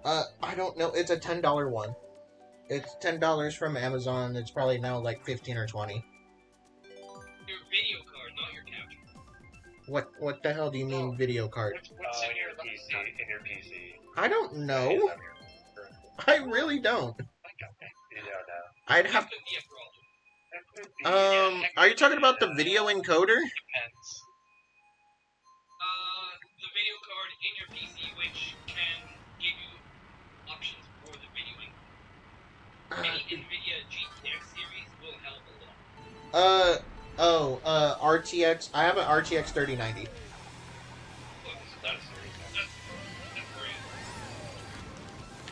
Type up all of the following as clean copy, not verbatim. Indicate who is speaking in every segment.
Speaker 1: I don't know. It's a $10 one. It's $10 from Amazon. It's probably now like 15 or 20.
Speaker 2: Your video card, not your capture.
Speaker 1: What the hell do you mean video card?
Speaker 3: What's in your PC? In your PC.
Speaker 1: I don't know. I really don't.
Speaker 3: You don't know.
Speaker 1: I'd have.
Speaker 2: That could be a problem.
Speaker 1: Are you talking about the video encoder?
Speaker 4: Depends.
Speaker 2: The video card in your PC, which can give you options for the videoing. Any NVIDIA GTX series will help a lot.
Speaker 1: RTX. I have an RTX 3090.
Speaker 3: That's
Speaker 2: great.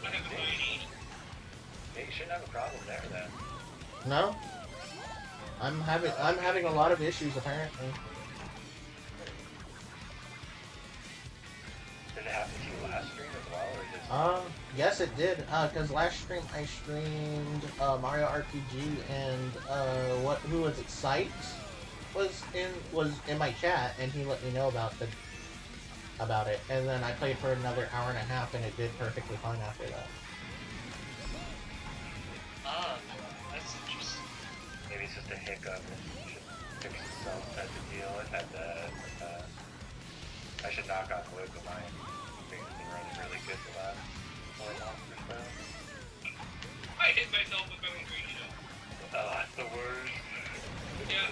Speaker 2: I have a 980.
Speaker 3: you shouldn't have a problem there then.
Speaker 1: No? I'm having a lot of issues apparently.
Speaker 3: Did it happen to you last stream as well, or just?
Speaker 1: Yes it did. Cause last stream I streamed Mario RPG and who was it? Sight was in my chat and he let me know about it, and then I played for another hour and a half and it did perfectly fine after that.
Speaker 4: That's interesting.
Speaker 3: Maybe it's just a hiccup and it should fix itself type of deal. I've had that. I should knock on wood, but my thing's been running really good the last 4 months or so.
Speaker 2: I hit myself with my own green shell.
Speaker 3: Oh, that's the worst.
Speaker 2: Yeah.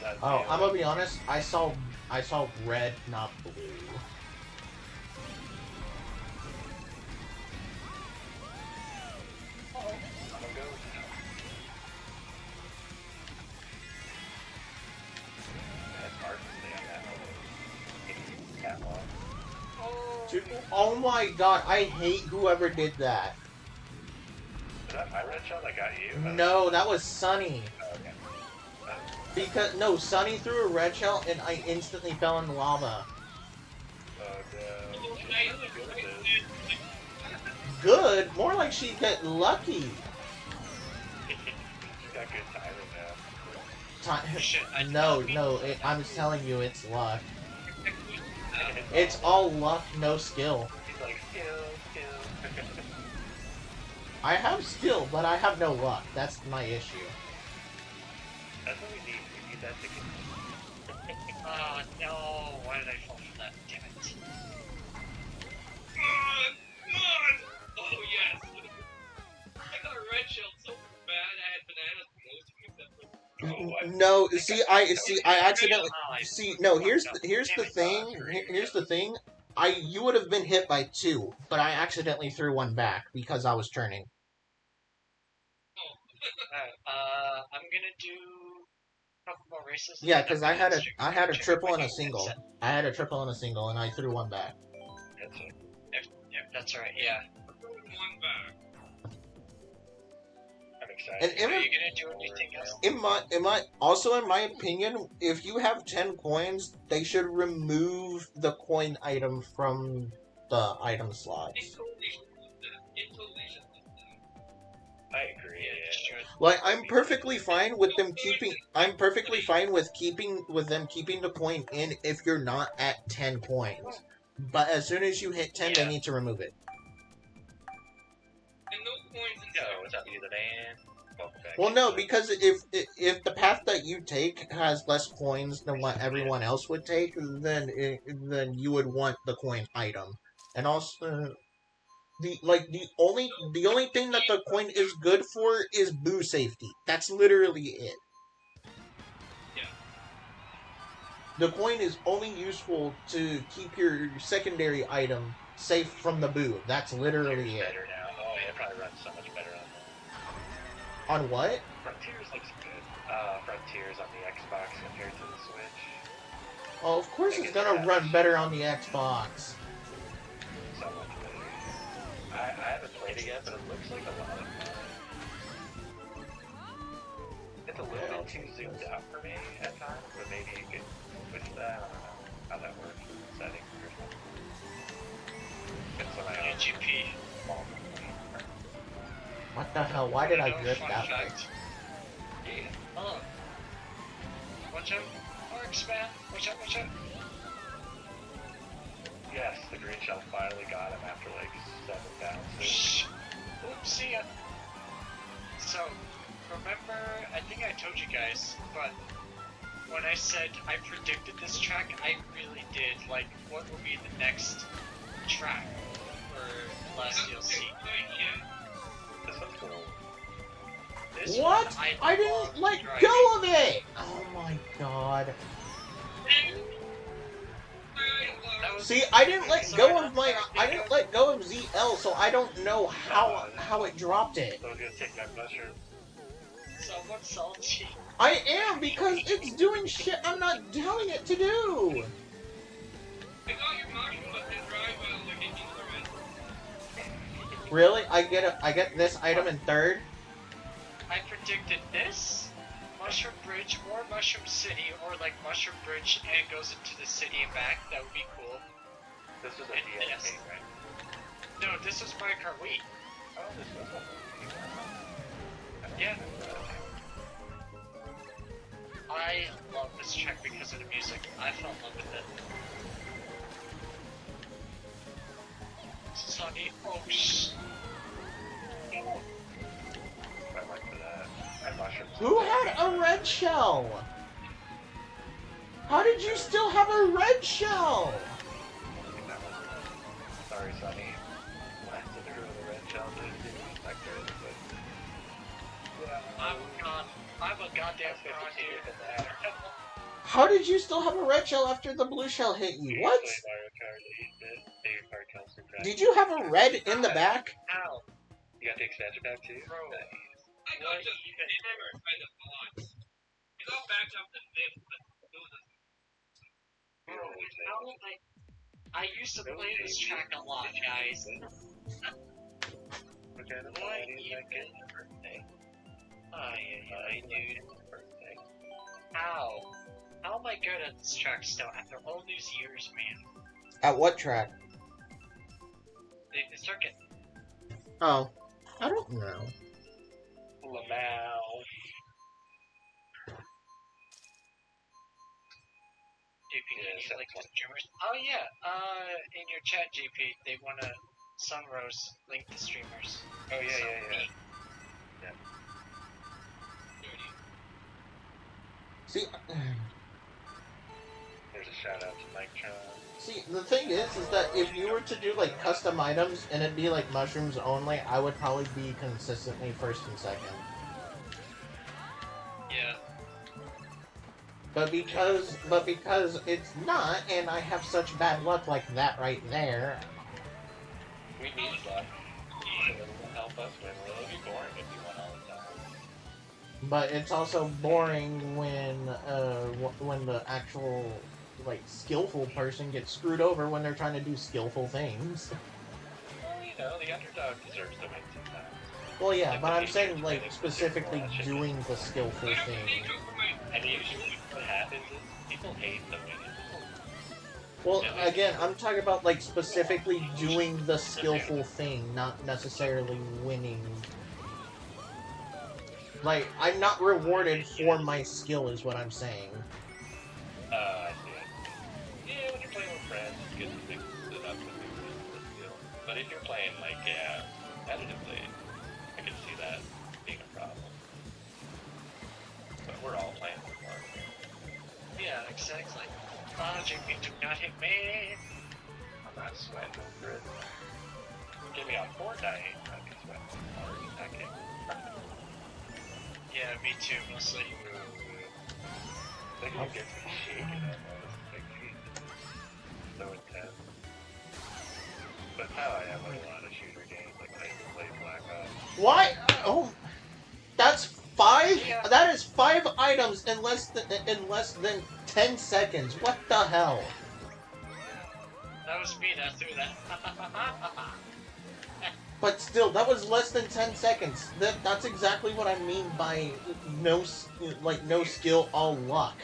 Speaker 3: That's
Speaker 1: Oh, I'm gonna be honest. I saw red, not blue.
Speaker 3: I'm gonna go with that. It's hard to stay on that long.
Speaker 1: Dude, oh my god, I hate whoever did that.
Speaker 3: Was that my red shell that got you?
Speaker 1: No, that was Sunny.
Speaker 3: Oh, okay.
Speaker 1: Because, no, Sunny threw a red shell and I instantly fell in the lava.
Speaker 3: Oh, no.
Speaker 1: Good? More like she got lucky.
Speaker 3: She's got good timing now.
Speaker 4: Shit, I did
Speaker 1: No,
Speaker 4: not mean
Speaker 1: no,
Speaker 4: to-
Speaker 1: I'm telling you, it's luck. It's all luck, no skill.
Speaker 3: He's like, skill.
Speaker 1: I have skill, but I have no luck. That's my issue.
Speaker 3: That's what we need. We need that to continue.
Speaker 4: No, why did I fall for that? Damn it.
Speaker 2: Come on! Oh, yes! I got a red shell so bad I had bananas for most of them except for...
Speaker 1: No, I accidentally. See, no. Here's the thing. You would have been hit by 2, but I accidentally threw one back because I was turning.
Speaker 4: Alright, I'm gonna do a couple more races.
Speaker 1: Yeah, because I had a triple and a single. I had a triple and a single, and I threw one back.
Speaker 3: That's it.
Speaker 4: Yeah, that's right, yeah.
Speaker 2: One back.
Speaker 3: I'm excited.
Speaker 1: And
Speaker 4: Are you gonna do anything else?
Speaker 1: in my opinion, if you have 10 coins, they should remove the coin item from the item slots.
Speaker 2: It totally should do that.
Speaker 3: I agree.
Speaker 4: Yeah,
Speaker 3: Yeah.
Speaker 4: sure.
Speaker 1: Like, I'm perfectly fine with them keeping the coin in if you're not at 10 coins. But as soon as you hit 10, they need to remove it.
Speaker 2: And no coins in
Speaker 3: No, it's up to you, the man. Welcome back.
Speaker 1: Well, no, because if the path that you take has less coins than what everyone else would take, then you would want the coin item. And also, the only thing that the coin is good for is boo safety. That's literally it.
Speaker 2: Yeah.
Speaker 1: The coin is only useful to keep your secondary item safe from the boo. That's literally it.
Speaker 3: Better now. Oh, yeah, it probably runs so much better on that.
Speaker 1: On what?
Speaker 3: Frontiers looks good. Frontiers on the Xbox compared to the Switch.
Speaker 1: Oh, of course it's gonna run better on the Xbox.
Speaker 3: So much better. I haven't played it yet, but it looks like a lot of fun. It's a little bit too zoomed out for me at times, but maybe you could switch that. I don't know how that works with settings or something. It's my own
Speaker 4: GP.
Speaker 3: small
Speaker 1: What the hell? Why did I drift
Speaker 4: Fun
Speaker 1: that way?
Speaker 4: fact. Yeah. Oh. Watch out. Arcs, man. Watch out, watch out.
Speaker 3: Yes, the green shell finally got him after like 7 this.
Speaker 4: Oopsie. So, remember, I think I told you guys, but when I said I predicted this track, I really did. Like, what will be the next track for the last DLC?
Speaker 3: This one's cool.
Speaker 4: This
Speaker 1: What?
Speaker 4: one,
Speaker 1: I didn't
Speaker 4: love
Speaker 1: let
Speaker 4: driving.
Speaker 1: go of it! Oh my god. See, I didn't let go of my. I didn't let go of ZL, so I don't know how it dropped it.
Speaker 3: So I was gonna take that mushroom.
Speaker 4: Someone salty.
Speaker 1: I am, because it's doing shit I'm not telling it to do!
Speaker 2: I got your mushroom, but then drive while they're hitting the red.
Speaker 1: Really? I get this item in third?
Speaker 4: I predicted this, Mushroom Bridge, or Mushroom City, or like Mushroom Bridge and it goes into the city and back. That would be cool.
Speaker 3: This was a
Speaker 4: And
Speaker 3: DLC,
Speaker 4: yes.
Speaker 3: right?
Speaker 4: No, this was Mario Kart Wii.
Speaker 3: Oh, this was a
Speaker 4: Yeah. I love this track because of the music. I fell in love with it. Sunny, oh shh.
Speaker 3: I like for that. And mushrooms.
Speaker 1: Who had a red shell? How did you still have a red shell?
Speaker 3: I think that was sorry, Sonny. Blasted her with a red shell, didn't expect her, but yeah.
Speaker 4: I'm a goddamn fraud here.
Speaker 1: How did you still have a red shell after the blue shell hit you? What? Did you have a red in the back?
Speaker 4: Ow.
Speaker 3: You got the expansion pack too?
Speaker 4: Bro.
Speaker 3: Nice.
Speaker 2: I got just hammered by the bots. It got backed up to this, but it was a
Speaker 4: Bro, I used to play this track a lot, guys.
Speaker 3: Okay, the
Speaker 4: Why
Speaker 3: party's
Speaker 4: you
Speaker 3: like it's your birthday.
Speaker 4: Ay, dude.
Speaker 3: It's birthday.
Speaker 4: How? How am I good at this track still after all these years, man?
Speaker 1: At what track?
Speaker 4: The circuit.
Speaker 1: Oh, I don't know.
Speaker 3: Lamau.
Speaker 4: JP,
Speaker 3: Yeah,
Speaker 4: can you
Speaker 3: that's
Speaker 4: like
Speaker 3: one.
Speaker 4: streamers? Oh yeah, in your chat, JP, they wanna Sunrose link the streamers.
Speaker 3: Oh yeah.
Speaker 1: See,
Speaker 3: There's a shout out to Mike Tron.
Speaker 1: see, the thing is that if you were to do like custom items and it'd be like mushrooms only, I would probably be consistently first and second.
Speaker 4: Yeah.
Speaker 1: But because it's not, and I have such bad luck like that right there.
Speaker 3: We need luck. So it will help us win. It'll be boring if you win all the time.
Speaker 1: But it's also boring when the actual like skillful person gets screwed over when they're trying to do skillful things.
Speaker 3: Well, you know, the underdog deserves to win sometimes.
Speaker 1: Well, yeah, but I'm saying like specifically doing the skillful thing.
Speaker 3: And usually what happens is people hate the winning.
Speaker 1: Well, again, I'm talking about like specifically doing the skillful thing, not necessarily winning. Like, I'm not rewarded for my skill, is what I'm saying.
Speaker 3: I see. Yeah, when you're playing with friends, it's good to mix it up with the skill. But if you're playing like competitively, I can see that being a problem. But we're all playing for fun.
Speaker 4: Yeah, exactly. JP, do not hit me.
Speaker 3: I'm not sweating over it. Get me on Fortnite, I'd be sweating hard in that game.
Speaker 4: Yeah, me too, mostly.
Speaker 3: That game gets me shaking almost. Like, so intense. But how I have like, a lot of shooter games, like I play Black Ops.
Speaker 1: Why? Oh, that's 5? That is 5 items in less than 10 seconds. What the hell?
Speaker 4: That was me that threw that.
Speaker 1: But still, that was less than 10 seconds. That's exactly what I mean by no skill, all luck.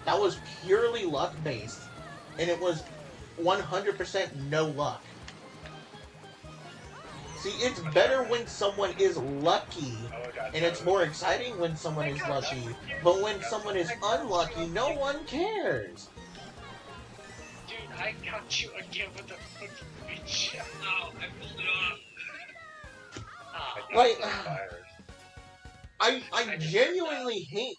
Speaker 1: That was purely luck based, and it was 100% no luck. See, it's better when someone is lucky, and it's more exciting when someone is lucky. But when someone is unlucky, no one cares.
Speaker 4: Dude, I got you again with the fucking bitch.
Speaker 2: Oh, I pulled it off.
Speaker 1: Like,
Speaker 3: fires.
Speaker 1: I genuinely hate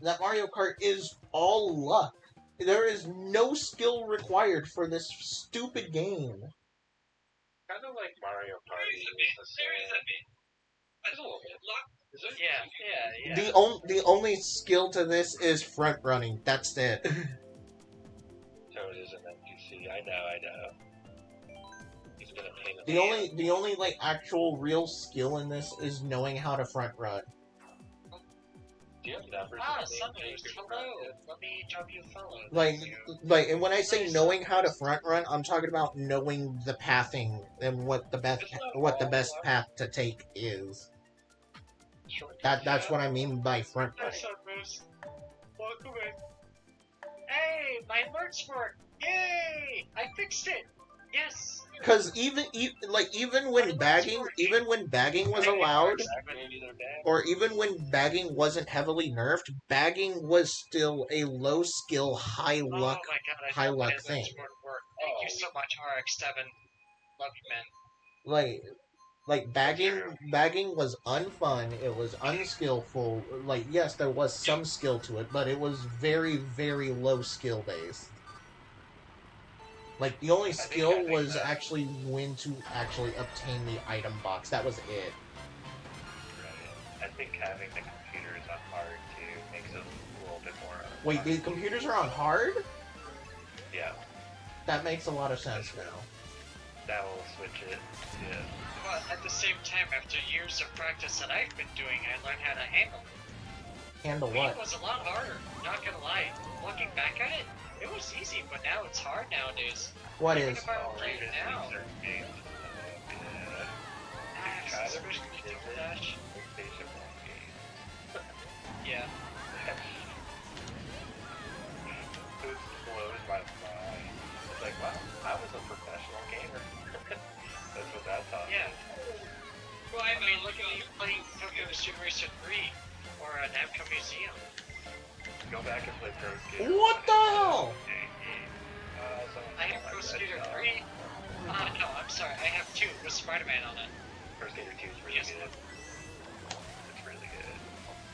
Speaker 1: that Mario Kart is all luck. There is no skill required for this stupid game.
Speaker 3: Kind of like Mario Party.
Speaker 2: There is a bit. But luck.
Speaker 3: Is it?
Speaker 4: Yeah.
Speaker 1: The only skill to this is front running. That's it.
Speaker 3: So it is an NPC. I know. He's been a pain in
Speaker 1: The only like actual real skill in this is knowing how to front run.
Speaker 3: Do you have numbers?
Speaker 4: Ah,
Speaker 3: in the name?
Speaker 4: Sundays, hello. Let me drop you a follow.
Speaker 1: Like, and when I say knowing how to front run, I'm talking about knowing the pathing and what the best path to take is. That's what I mean by front running.
Speaker 4: Sundays. Welcome in. Hey, my alerts work. Yay! I fixed it. Yes.
Speaker 1: Because even when bagging was allowed, or even when bagging wasn't heavily nerfed, bagging was still a low skill, high luck
Speaker 4: Oh my god, I
Speaker 1: thing.
Speaker 4: Thank you so much, RX7. Love you, man.
Speaker 1: Like bagging was unfun. It was unskillful. Like, yes, there was some skill to it, but it was very, very low skill based. Like, the only skill was actually when to actually obtain the item box. That was it.
Speaker 3: Right. I think having the computers on hard too makes it a little bit more.
Speaker 1: Wait, the computers are on hard?
Speaker 3: Yeah.
Speaker 1: That makes a lot of sense now.
Speaker 3: That will switch it. Yeah.
Speaker 4: But at the same time, after years of practice that I've been doing, I learned how to handle.
Speaker 1: Handle
Speaker 4: It
Speaker 1: what?
Speaker 4: was a lot harder. Not gonna lie. Looking back at it, it was easy, but now it's hard nowadays.
Speaker 1: What
Speaker 4: Even
Speaker 1: is?
Speaker 4: if I were playing
Speaker 3: Even
Speaker 4: now,
Speaker 3: certain games. Yeah.
Speaker 4: especially Double Dash.
Speaker 3: PlayStation 1 games.
Speaker 4: Yeah.
Speaker 3: It blows my mind. It's like, wow, I was a professional gamer. That's what that taught me.
Speaker 4: Yeah. Well, I mean, look at you playing Tokyo Sim Racer 3 or Namco Museum.
Speaker 3: Go back and play Pro Skater.
Speaker 1: What the hell?
Speaker 4: I have Pro Skater 3. No, I'm sorry. I have 2 with Spider-Man on it.
Speaker 3: Pro Skater 2 is really
Speaker 4: Yes.
Speaker 3: good. It's really good.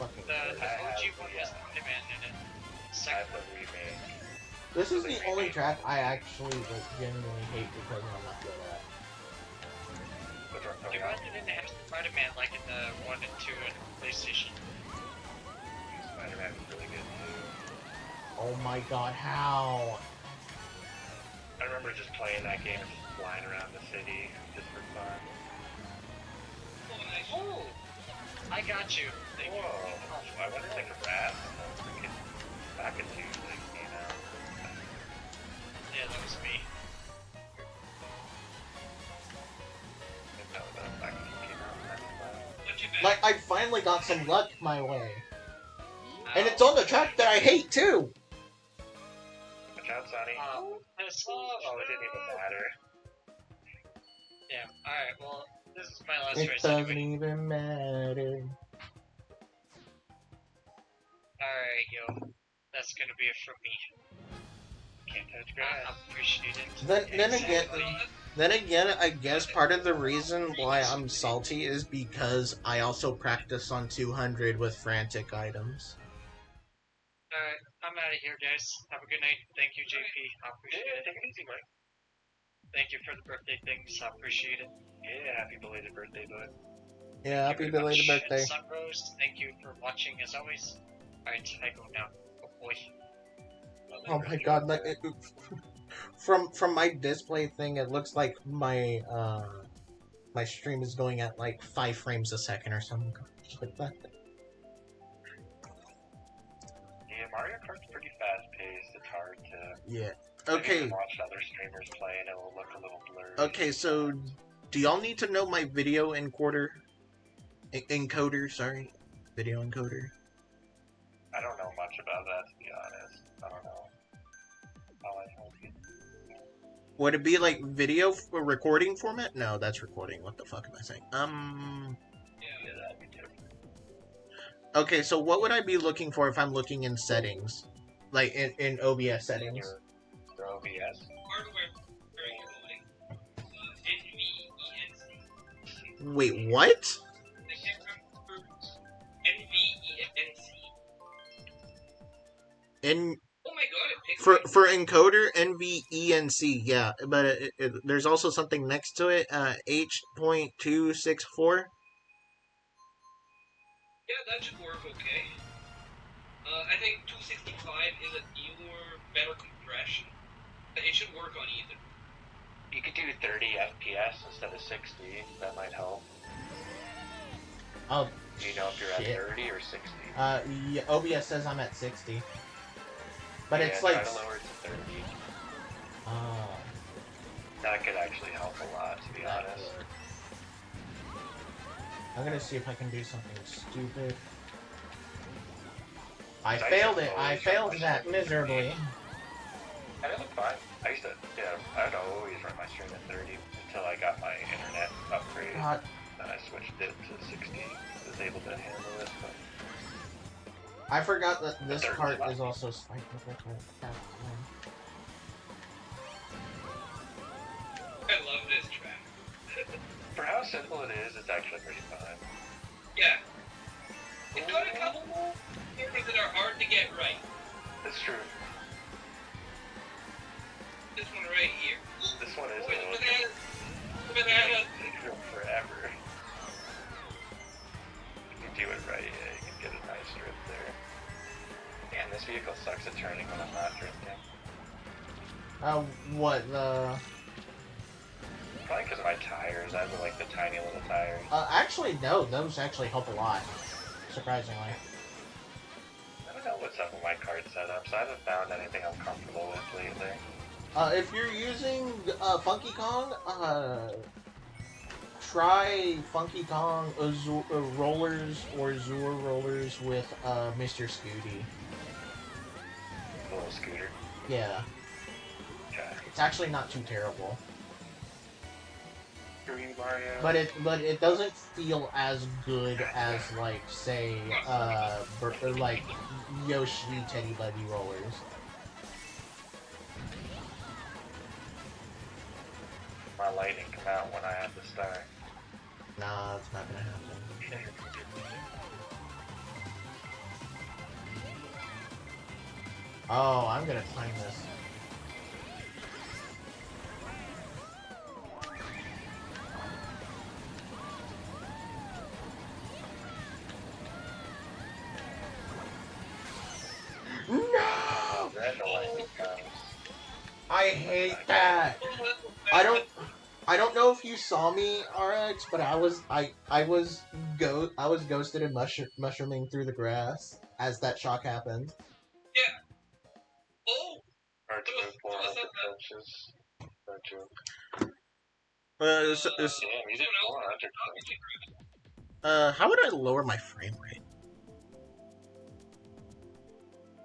Speaker 1: Fucking
Speaker 4: The
Speaker 3: I
Speaker 4: OG
Speaker 3: have-
Speaker 4: one
Speaker 3: yeah.
Speaker 4: was Spider-Man in it.
Speaker 3: I
Speaker 4: Second
Speaker 3: have the remake.
Speaker 1: This is the only track I actually genuinely hate because I'm not good at.
Speaker 3: Which one
Speaker 4: They
Speaker 3: coming out?
Speaker 4: wanted to have Spider-Man like in the 1 and 2 and PlayStation.
Speaker 3: Spider-Man was really good too.
Speaker 1: Oh my god, how?
Speaker 3: I remember just playing that game and just flying around the city just for fun.
Speaker 4: Oh! I got you. Thank you.
Speaker 3: Whoa! I went to take a rat and then freaking back into like, you know.
Speaker 4: Yeah, that was me.
Speaker 3: No, that back came out. That's
Speaker 1: Like, I finally got some luck my way. And it's on the track that I hate too!
Speaker 3: Watch out, Sonny.
Speaker 4: Oh,
Speaker 3: it didn't even matter.
Speaker 4: Yeah, alright, well, this is my last
Speaker 1: It
Speaker 4: race
Speaker 1: doesn't
Speaker 4: anyway.
Speaker 1: even matter.
Speaker 4: Alright, yo. That's gonna be it from me.
Speaker 3: Can't touch
Speaker 4: I
Speaker 3: grass.
Speaker 4: appreciate it.
Speaker 1: Then again, I guess part of the reason why I'm salty is because I also practice on 200 with frantic items.
Speaker 4: Alright, I'm out of here, guys. Have a good night. Thank you, JP. I appreciate
Speaker 3: Yeah,
Speaker 4: it.
Speaker 3: take it easy, Mike.
Speaker 4: Thank you for the birthday things. I appreciate it.
Speaker 3: Yeah, happy belated birthday, bud.
Speaker 1: Yeah, happy belated birthday.
Speaker 4: Sunrose, thank you for watching as always. Alright, I go now. Oh boy.
Speaker 1: Oh my god, like, from my display thing, it looks like my my stream is going at like 5 frames a second or something like that.
Speaker 3: Yeah, Mario Kart's pretty fast paced. It's hard to.
Speaker 1: Yeah.
Speaker 3: I
Speaker 1: Okay.
Speaker 3: can watch other streamers play and it will look a little blurry.
Speaker 1: Okay, so do y'all need to know my video encoder? Encoder, sorry. Video encoder.
Speaker 3: I don't know much about that, to be honest. I don't know how I help you.
Speaker 1: Would it be like video recording format? No, that's recording. What the fuck am I saying?
Speaker 3: Yeah, that'd be different.
Speaker 1: Okay, so what would I be looking for if I'm looking in settings? Like in OBS settings?
Speaker 3: Your OBS.
Speaker 2: Hardware variability. NVENC.
Speaker 1: Wait, what? N
Speaker 2: Oh my god, it picked
Speaker 1: for encoder NVENC, yeah, but there's also something next to it, H.264.
Speaker 2: Yeah, that should work okay. I think 265 is a newer, better compression. It should work on either.
Speaker 3: You could do 30 FPS instead of 60. That might help.
Speaker 1: Oh,
Speaker 3: Do you know if you're
Speaker 1: shit.
Speaker 3: at 30 or 60?
Speaker 1: Yeah, OBS says I'm at 60. But
Speaker 3: yeah,
Speaker 1: it's like...
Speaker 3: try to lower it to 30.
Speaker 1: Oh.
Speaker 3: That could actually help a lot, to be honest.
Speaker 1: I'm gonna see if I can do something stupid. I failed it. I failed that miserably.
Speaker 3: And it looked fine. I used to, I'd always run my stream at 30 until I got my internet upgrade.
Speaker 1: God.
Speaker 3: Then I switched it to 60. I was able to handle it, but...
Speaker 1: I forgot that this part is also spiked with
Speaker 2: I love this track.
Speaker 3: For how simple it is, it's actually pretty fun.
Speaker 2: Yeah. It's got a couple numbers that are hard to get right.
Speaker 3: It's true.
Speaker 2: This one right here.
Speaker 3: This one is
Speaker 2: Banana.
Speaker 3: forever. If you do it right, yeah, you can get a nice drift there. Man, this vehicle sucks at turning when I'm not drifting.
Speaker 1: What, the...
Speaker 3: Probably because of my tires. I have like the tiny little tires.
Speaker 1: Actually, no. Those actually help a lot. Surprisingly.
Speaker 3: I don't know what's up with my card setups. I haven't found anything I'm comfortable with lately.
Speaker 1: If you're using Funky Kong, try Funky Kong rollers or Zur rollers with Mr. Scooty.
Speaker 3: The little scooter.
Speaker 1: Yeah.
Speaker 3: Okay.
Speaker 1: It's actually not too terrible.
Speaker 3: Screw you, Mario.
Speaker 1: But it doesn't feel as good as like say like Yoshi Teddy Buddy rollers.
Speaker 3: My lighting come out when I have the star.
Speaker 1: Nah, it's not gonna happen. Oh, I'm gonna time this. No!
Speaker 3: Red light comes.
Speaker 1: I hate that. I don't know if you saw me, RX, but I was ghosted and mushrooming through the grass as that shock happened.
Speaker 2: Yeah. Oh!
Speaker 3: Hard to move 400 inches. No joke.
Speaker 1: Uh,
Speaker 3: Damn, you did 400.
Speaker 1: how would I lower my frame rate?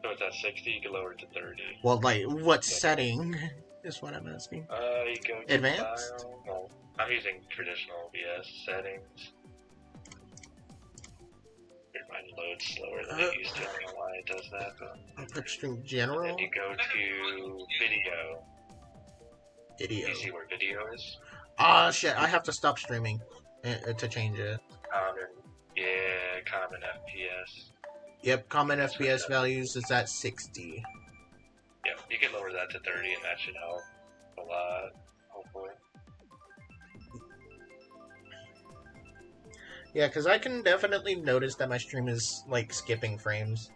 Speaker 3: So it's at 60, you can lower it to 30.
Speaker 1: Well, like, what setting is what I'm asking.
Speaker 3: You go to
Speaker 1: Advanced?
Speaker 3: Style. Well, I'm using traditional OBS settings. Mine loads slower than it used to. I don't know why it does that, but...
Speaker 1: I'll put stream general.
Speaker 3: And you go to video.
Speaker 1: Video.
Speaker 3: You see where video is?
Speaker 1: Ah, shit, I have to stop streaming to change it.
Speaker 3: Common FPS.
Speaker 1: Yep, common FPS values is at 60.
Speaker 3: Yeah, you can lower that to 30 and that should help a lot, hopefully.
Speaker 1: Yeah, because I can definitely notice that my stream is, like, skipping frames.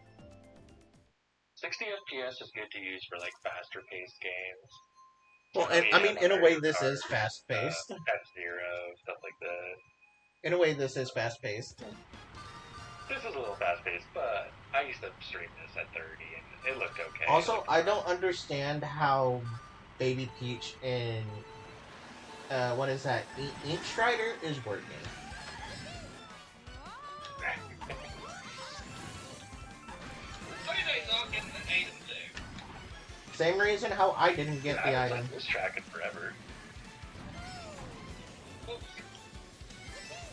Speaker 3: 60 FPS is good to use for, like, faster paced games.
Speaker 1: Well, and, I mean, in a way, this is fast-paced.
Speaker 3: F-Zero, stuff like that.
Speaker 1: In a way, this is fast-paced.
Speaker 3: This is a little fast-paced, but I used to stream this at 30, and it looked okay.
Speaker 1: Also, I don't understand how Baby Peach in, what is that, Ink Strider is working.
Speaker 2: How did I not get the item there?
Speaker 1: Same reason how I didn't get the item.
Speaker 3: This tracking forever.
Speaker 2: Oops.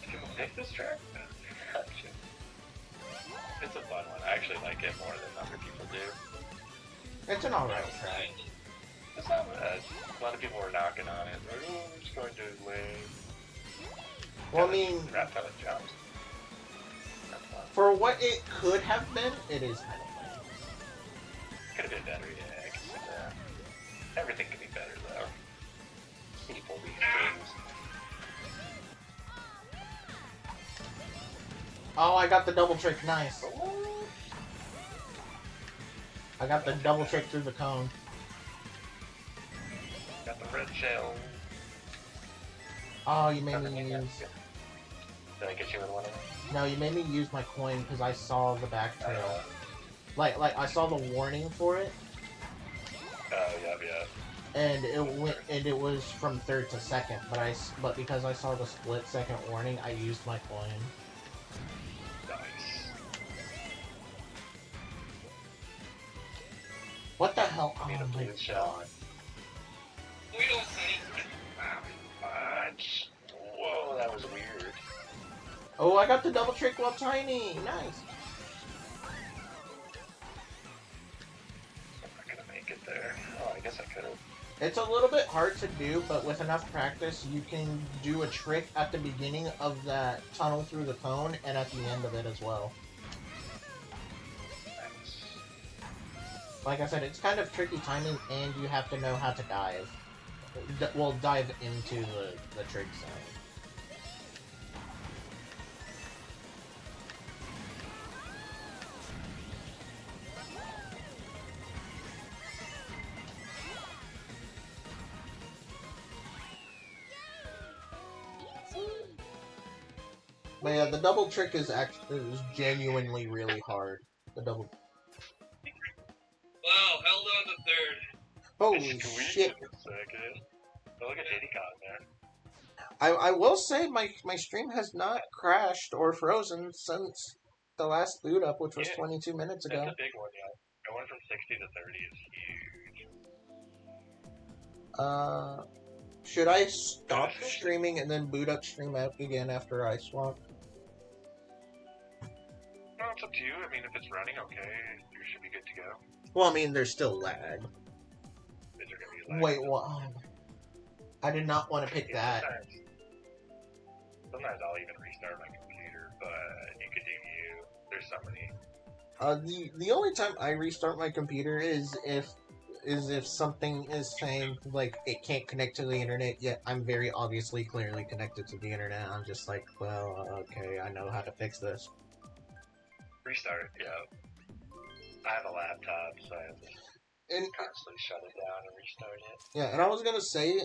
Speaker 3: Can we pick this track? Gotcha. It's a fun one. I actually like it more than other people do.
Speaker 1: It's an alright track.
Speaker 3: It's not bad. A lot of people were knocking on it. Like, oh, I'm just going to lane.
Speaker 1: Well, I mean,
Speaker 3: Wrapped on the jumps.
Speaker 1: for what it could have been, it is kind of
Speaker 3: bit better, yeah. I can see that. Everything could be better, though. People, these games.
Speaker 1: Oh, I got the double trick. Nice. I got the double trick through the cone.
Speaker 3: Got the red shell.
Speaker 1: Oh, you made me use...
Speaker 3: Did I get you with one of them?
Speaker 1: No, you made me use my coin because I saw the back trail. Like I saw the warning for it.
Speaker 3: Oh, yeah.
Speaker 1: And it was from third to second, but because I saw the split second warning, I used my coin.
Speaker 3: Nice.
Speaker 1: What the hell?
Speaker 3: I need
Speaker 1: Oh
Speaker 3: a
Speaker 1: my
Speaker 3: blue shell.
Speaker 1: god.
Speaker 2: We don't say.
Speaker 3: Much. Whoa, that was weird.
Speaker 1: Oh, I got the double trick while tiny. Nice.
Speaker 3: I'm not gonna make it there. Oh, I guess I could've.
Speaker 1: It's a little bit hard to do, but with enough practice, you can do a trick at the beginning of that tunnel through the cone and at the end of it as well.
Speaker 3: Nice.
Speaker 1: Like I said, it's kind of tricky timing, and you have to know how to dive. Well, dive into the trick zone. But yeah, the double trick is genuinely really hard. The double.
Speaker 2: Wow, held on to third.
Speaker 1: Holy shit!
Speaker 3: Second. Oh, look at Diddy Kong there.
Speaker 1: I will say my stream has not crashed or frozen since the last boot up, which was 22 minutes ago.
Speaker 3: That's a big one, yeah. Going from 60 to 30 is huge.
Speaker 1: Should I stop streaming and then boot up stream out again after I swap?
Speaker 3: No, it's up to you. I mean, if it's running okay, you should be good to go.
Speaker 1: Well, I mean, there's still lag.
Speaker 3: Is there gonna be lag?
Speaker 1: Wait, what? I did not want to pick that.
Speaker 3: Sometimes I'll even restart my computer, but you could do you. There's so many.
Speaker 1: The only time I restart my computer is if something is saying like it can't connect to the internet yet. I'm very obviously clearly connected to the internet. I'm just like, well, okay, I know how to fix this.
Speaker 3: Restart, yeah. I have a laptop, so I have to constantly shut it down and restart it.
Speaker 1: Yeah, and I was gonna say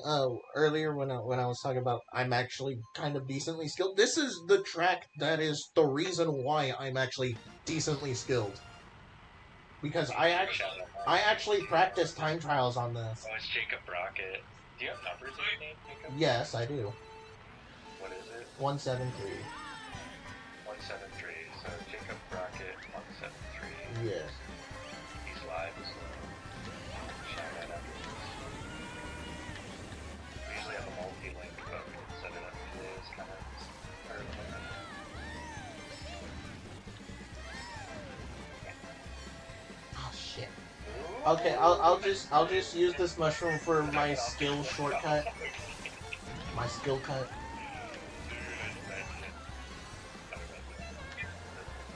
Speaker 1: earlier when I was talking about I'm actually kind of decently skilled. This is the track that is the reason why I'm actually decently skilled. Because I actually practiced time trials on this.
Speaker 3: Oh, it's Jacob Brockett. Do you have numbers in your name, Jacob?
Speaker 1: Yes, I do.
Speaker 3: What is it?
Speaker 1: 173.
Speaker 3: 173. So Jacob Brockett 173.
Speaker 1: Yes.
Speaker 3: He's live as well. Shout that out. We usually have a multi-link, but we can set it up today. It's kind of early.
Speaker 1: Oh shit. Okay, I'll just use this mushroom for my skill shortcut. My skill cut.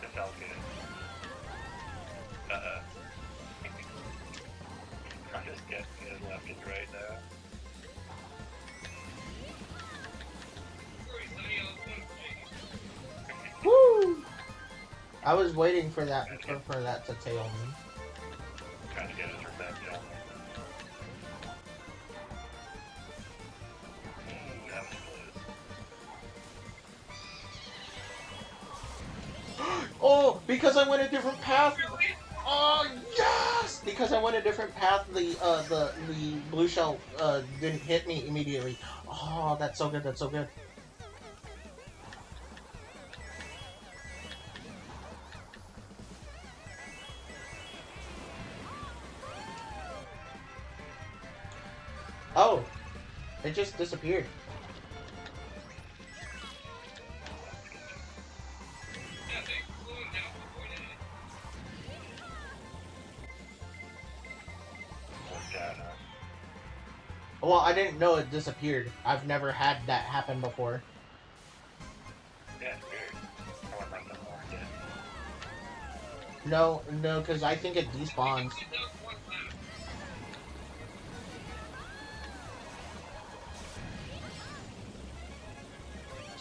Speaker 3: It felt good. I'm just getting it left and right now.
Speaker 1: Woo! I was waiting for that to tail me.
Speaker 3: Trying to get his revenge on me. That was close.
Speaker 1: Oh, because I went a different path. Oh yes! Because I went a different path, the blue shell didn't hit me immediately. Oh, that's so good. That's so good. Oh, it just disappeared. Well, I didn't know it disappeared. I've never had that happen before.
Speaker 3: Yeah, it's weird. I want like the more again.
Speaker 1: No, because I think it despawns.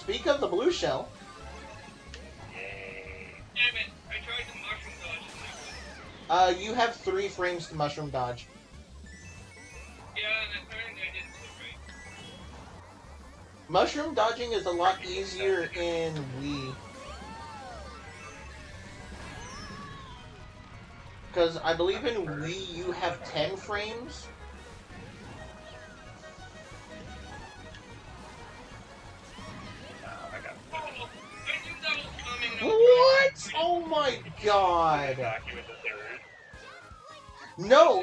Speaker 1: speak of the blue shell,
Speaker 3: Yay.
Speaker 2: Damn it! I tried the mushroom dodge and I couldn't.
Speaker 1: you have 3 frames to mushroom dodge.
Speaker 2: Yeah, and apparently I didn't do it right.
Speaker 1: Mushroom dodging is a lot easier in Wii. Because I believe in Wii you have 10 frames.
Speaker 3: I got
Speaker 2: Oh, I knew that was coming. And I was
Speaker 1: What?
Speaker 2: trying to-
Speaker 1: Oh my god!
Speaker 3: knock you with the third.
Speaker 1: No,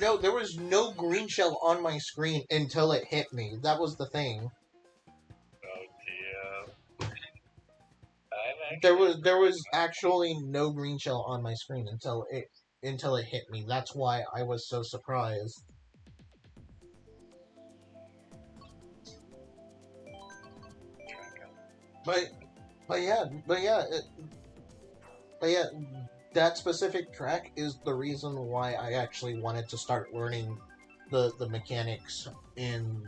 Speaker 1: no, there was no green shell on my screen until it hit me. That was the thing.
Speaker 3: Oh dear. I'm
Speaker 1: There was actually no green shell on my screen until it hit me. That's why I was so surprised. But yeah, that specific track is the reason why I actually wanted to start learning the mechanics in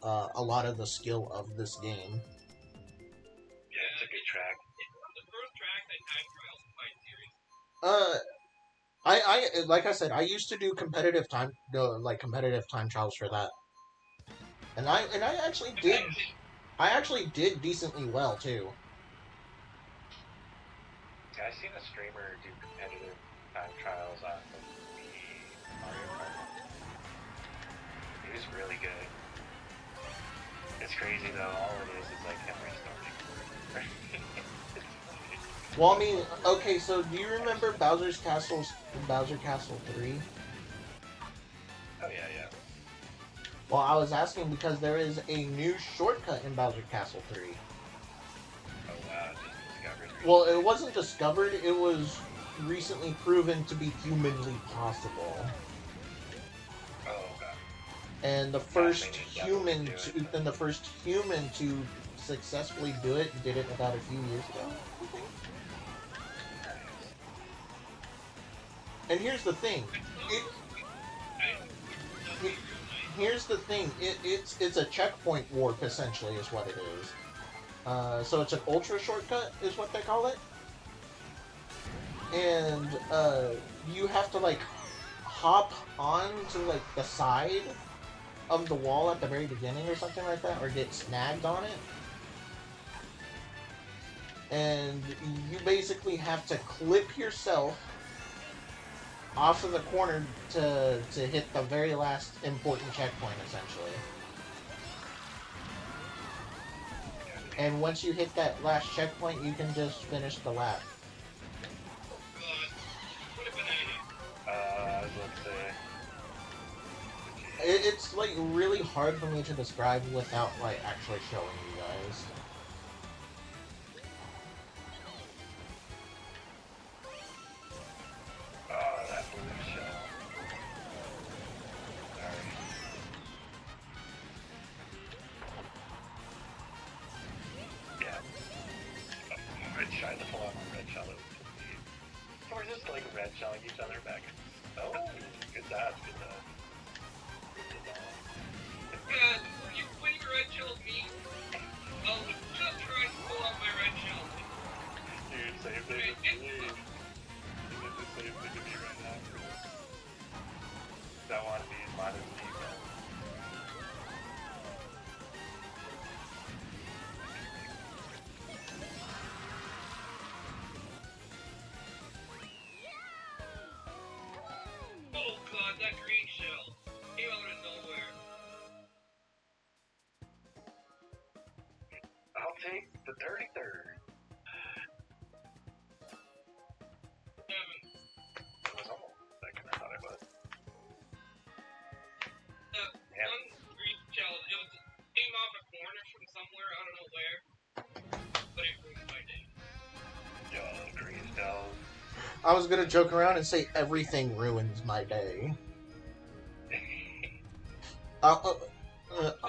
Speaker 1: a lot of the skill of this game.
Speaker 3: Yeah, it's a good track.
Speaker 2: It's the first track that time trials quite serious.
Speaker 1: I like I said, I used to do competitive time trials for that, and I actually did decently well too.
Speaker 3: Yeah, I've seen a streamer do competitive time trials on the Wii Mario Kart. He was really good. It's crazy though, all it is like him restarting.
Speaker 1: Well, I mean, okay, so do you remember Bowser Castle 3?
Speaker 3: Oh yeah.
Speaker 1: Well, I was asking because there is a new shortcut in Bowser Castle 3.
Speaker 3: Oh wow, just discovered.
Speaker 1: Well, it wasn't discovered, it was recently proven to be humanly possible.
Speaker 3: Oh god.
Speaker 1: And the first human to successfully do it did it about a few years ago, I think. And here's the thing. It's a checkpoint warp, essentially, is what it is. So it's an ultra shortcut, is what they call it. And you have to like hop onto like the side of the wall at the very beginning or something like that, or get snagged on it. And you basically have to clip yourself off of the corner to hit the very last important checkpoint, essentially. And once you hit that last checkpoint, you can just finish the lap.
Speaker 2: What a banana.
Speaker 3: I was about to say.
Speaker 1: It's like really hard for me to describe without like actually showing you guys.
Speaker 3: Oh, that blue shell. Sorry. Yeah. Oh, red shell, the full on red shell. So we're just like red shelling each other back. Oh, good dodge, good dodge.
Speaker 2: God, when you red shelled me, I'll just try to pull out my red shell.
Speaker 3: Dude, same thing with me. You did the same thing to me right now. Don't want to be as modest as you guys.
Speaker 2: Oh god, that green shell came out of nowhere.
Speaker 3: I'll take the 33rd.
Speaker 2: 7.
Speaker 3: It was almost the second I thought it was. Yep.
Speaker 2: One green shell, came off a corner from somewhere, I don't know where, but it ruined my day.
Speaker 3: Yo, green shells.
Speaker 1: I was gonna joke around and say everything ruins my day.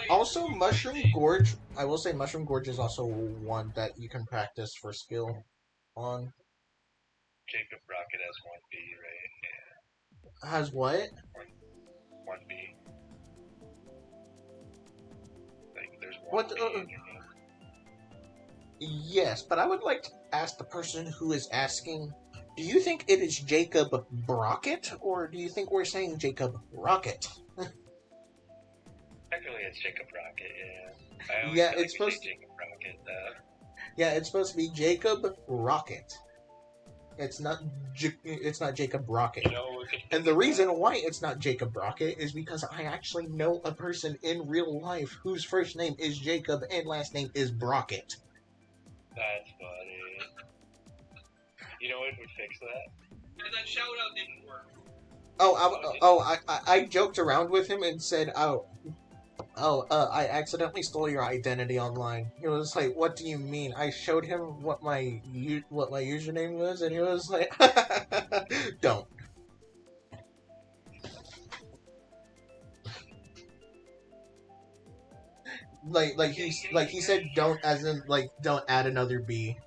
Speaker 1: Also, Mushroom Gorge. I will say Mushroom Gorge is also one that you can practice for skill on.
Speaker 3: Jacob Rocket has 1B, right?
Speaker 1: Has what?
Speaker 3: Yeah. 1B. Like, there's 1B
Speaker 1: What?
Speaker 3: in your game.
Speaker 1: Yes, but I would like to ask the person who is asking, do you think it is Jacob Brockett, or do you think we're saying Jacob Rocket?
Speaker 3: Technically, it's Jacob Rocket, yeah. I always
Speaker 1: Yeah,
Speaker 3: feel
Speaker 1: it's
Speaker 3: like we
Speaker 1: supposed
Speaker 3: say Jacob Rocket, though.
Speaker 1: Yeah, it's supposed to be Jacob Rocket. It's not it's not Jacob Rocket.
Speaker 3: You know, we could
Speaker 1: And the reason why it's not Jacob Rocket is because I actually know a person in real life whose first name is Jacob and last name is Brockett.
Speaker 3: That's funny. You know what would fix that?
Speaker 2: And that shout out didn't work.
Speaker 1: I joked around with him and said, I accidentally stole your identity online. He was like, "What do you mean?" I showed him what my username was, and he was like, "Don't." He said, "Don't," as in like, don't add another B.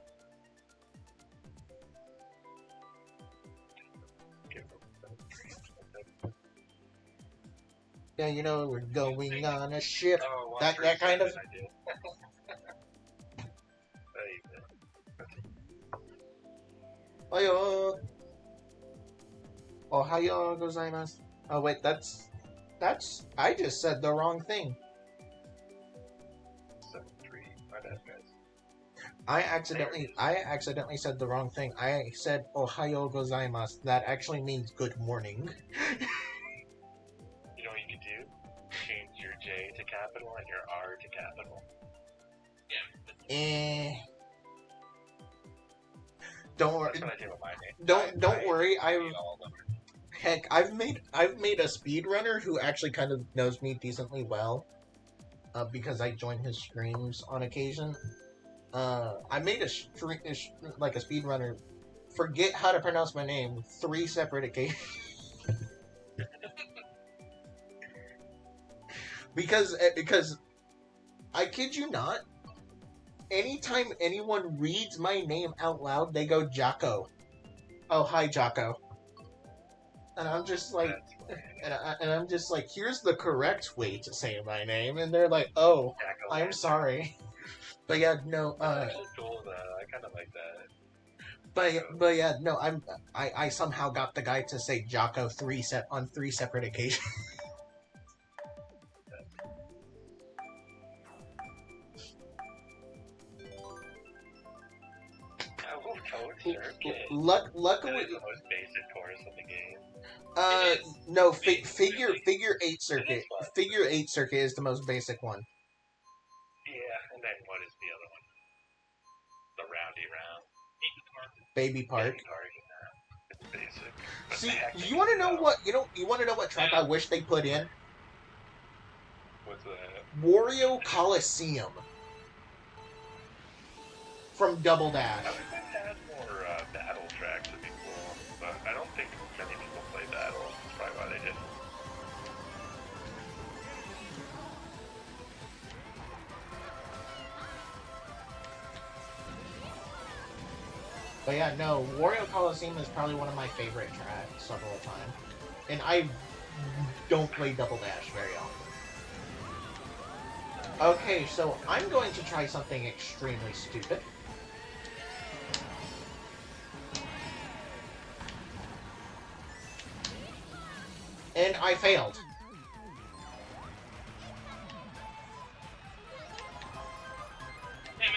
Speaker 1: Yeah, you know, we're going on a ship.
Speaker 3: Oh,
Speaker 1: That kind of. Ohayo gozaimasu. Oh wait, that's. I just said the wrong thing.
Speaker 3: 7-3. My bad, guys.
Speaker 1: I accidentally said the wrong thing. I said Ohayo gozaimasu. That actually means good morning.
Speaker 3: You know what you could do? Change your J to capital and your R to capital.
Speaker 2: Yeah.
Speaker 1: Don't worry.
Speaker 3: That's what I do with my name.
Speaker 1: Don't worry.
Speaker 3: Heck,
Speaker 1: I've made a speedrunner who actually kind of knows me decently well, because I join his streams on occasion. I made a speedrunner forget how to pronounce my name 3 separate occasions. because I kid you not, anytime anyone reads my name out loud, they go Jocko. Oh, hi, Jocko. And I'm just like, I'm just like, here's the correct way to say my name, and they're like, oh, I'm sorry. But yeah, no.
Speaker 3: That's cool though. I kind of like that.
Speaker 1: But yeah, no. I somehow got the guy to say Jocko on 3 separate occasions. Luckily,
Speaker 3: that is the most basic course of the game.
Speaker 1: No, figure 8 circuit. Figure 8 circuit is the most basic one.
Speaker 3: Yeah, and then what is the other one? The roundy round.
Speaker 1: Baby Park.
Speaker 3: Baby Park, yeah. It's basic. But
Speaker 1: See, you want to know what you want to know what track I wish they put in?
Speaker 3: What's that?
Speaker 1: Wario Coliseum from Double Dash.
Speaker 3: I would think to add more battle tracks would be cool, but I don't think many people play battle. That's probably why they didn't.
Speaker 1: But yeah, no, Wario Coliseum is probably one of my favorite tracks of all time. And I don't play Double Dash very often. Okay, so I'm going to try something extremely stupid. And I failed.
Speaker 2: Damn it.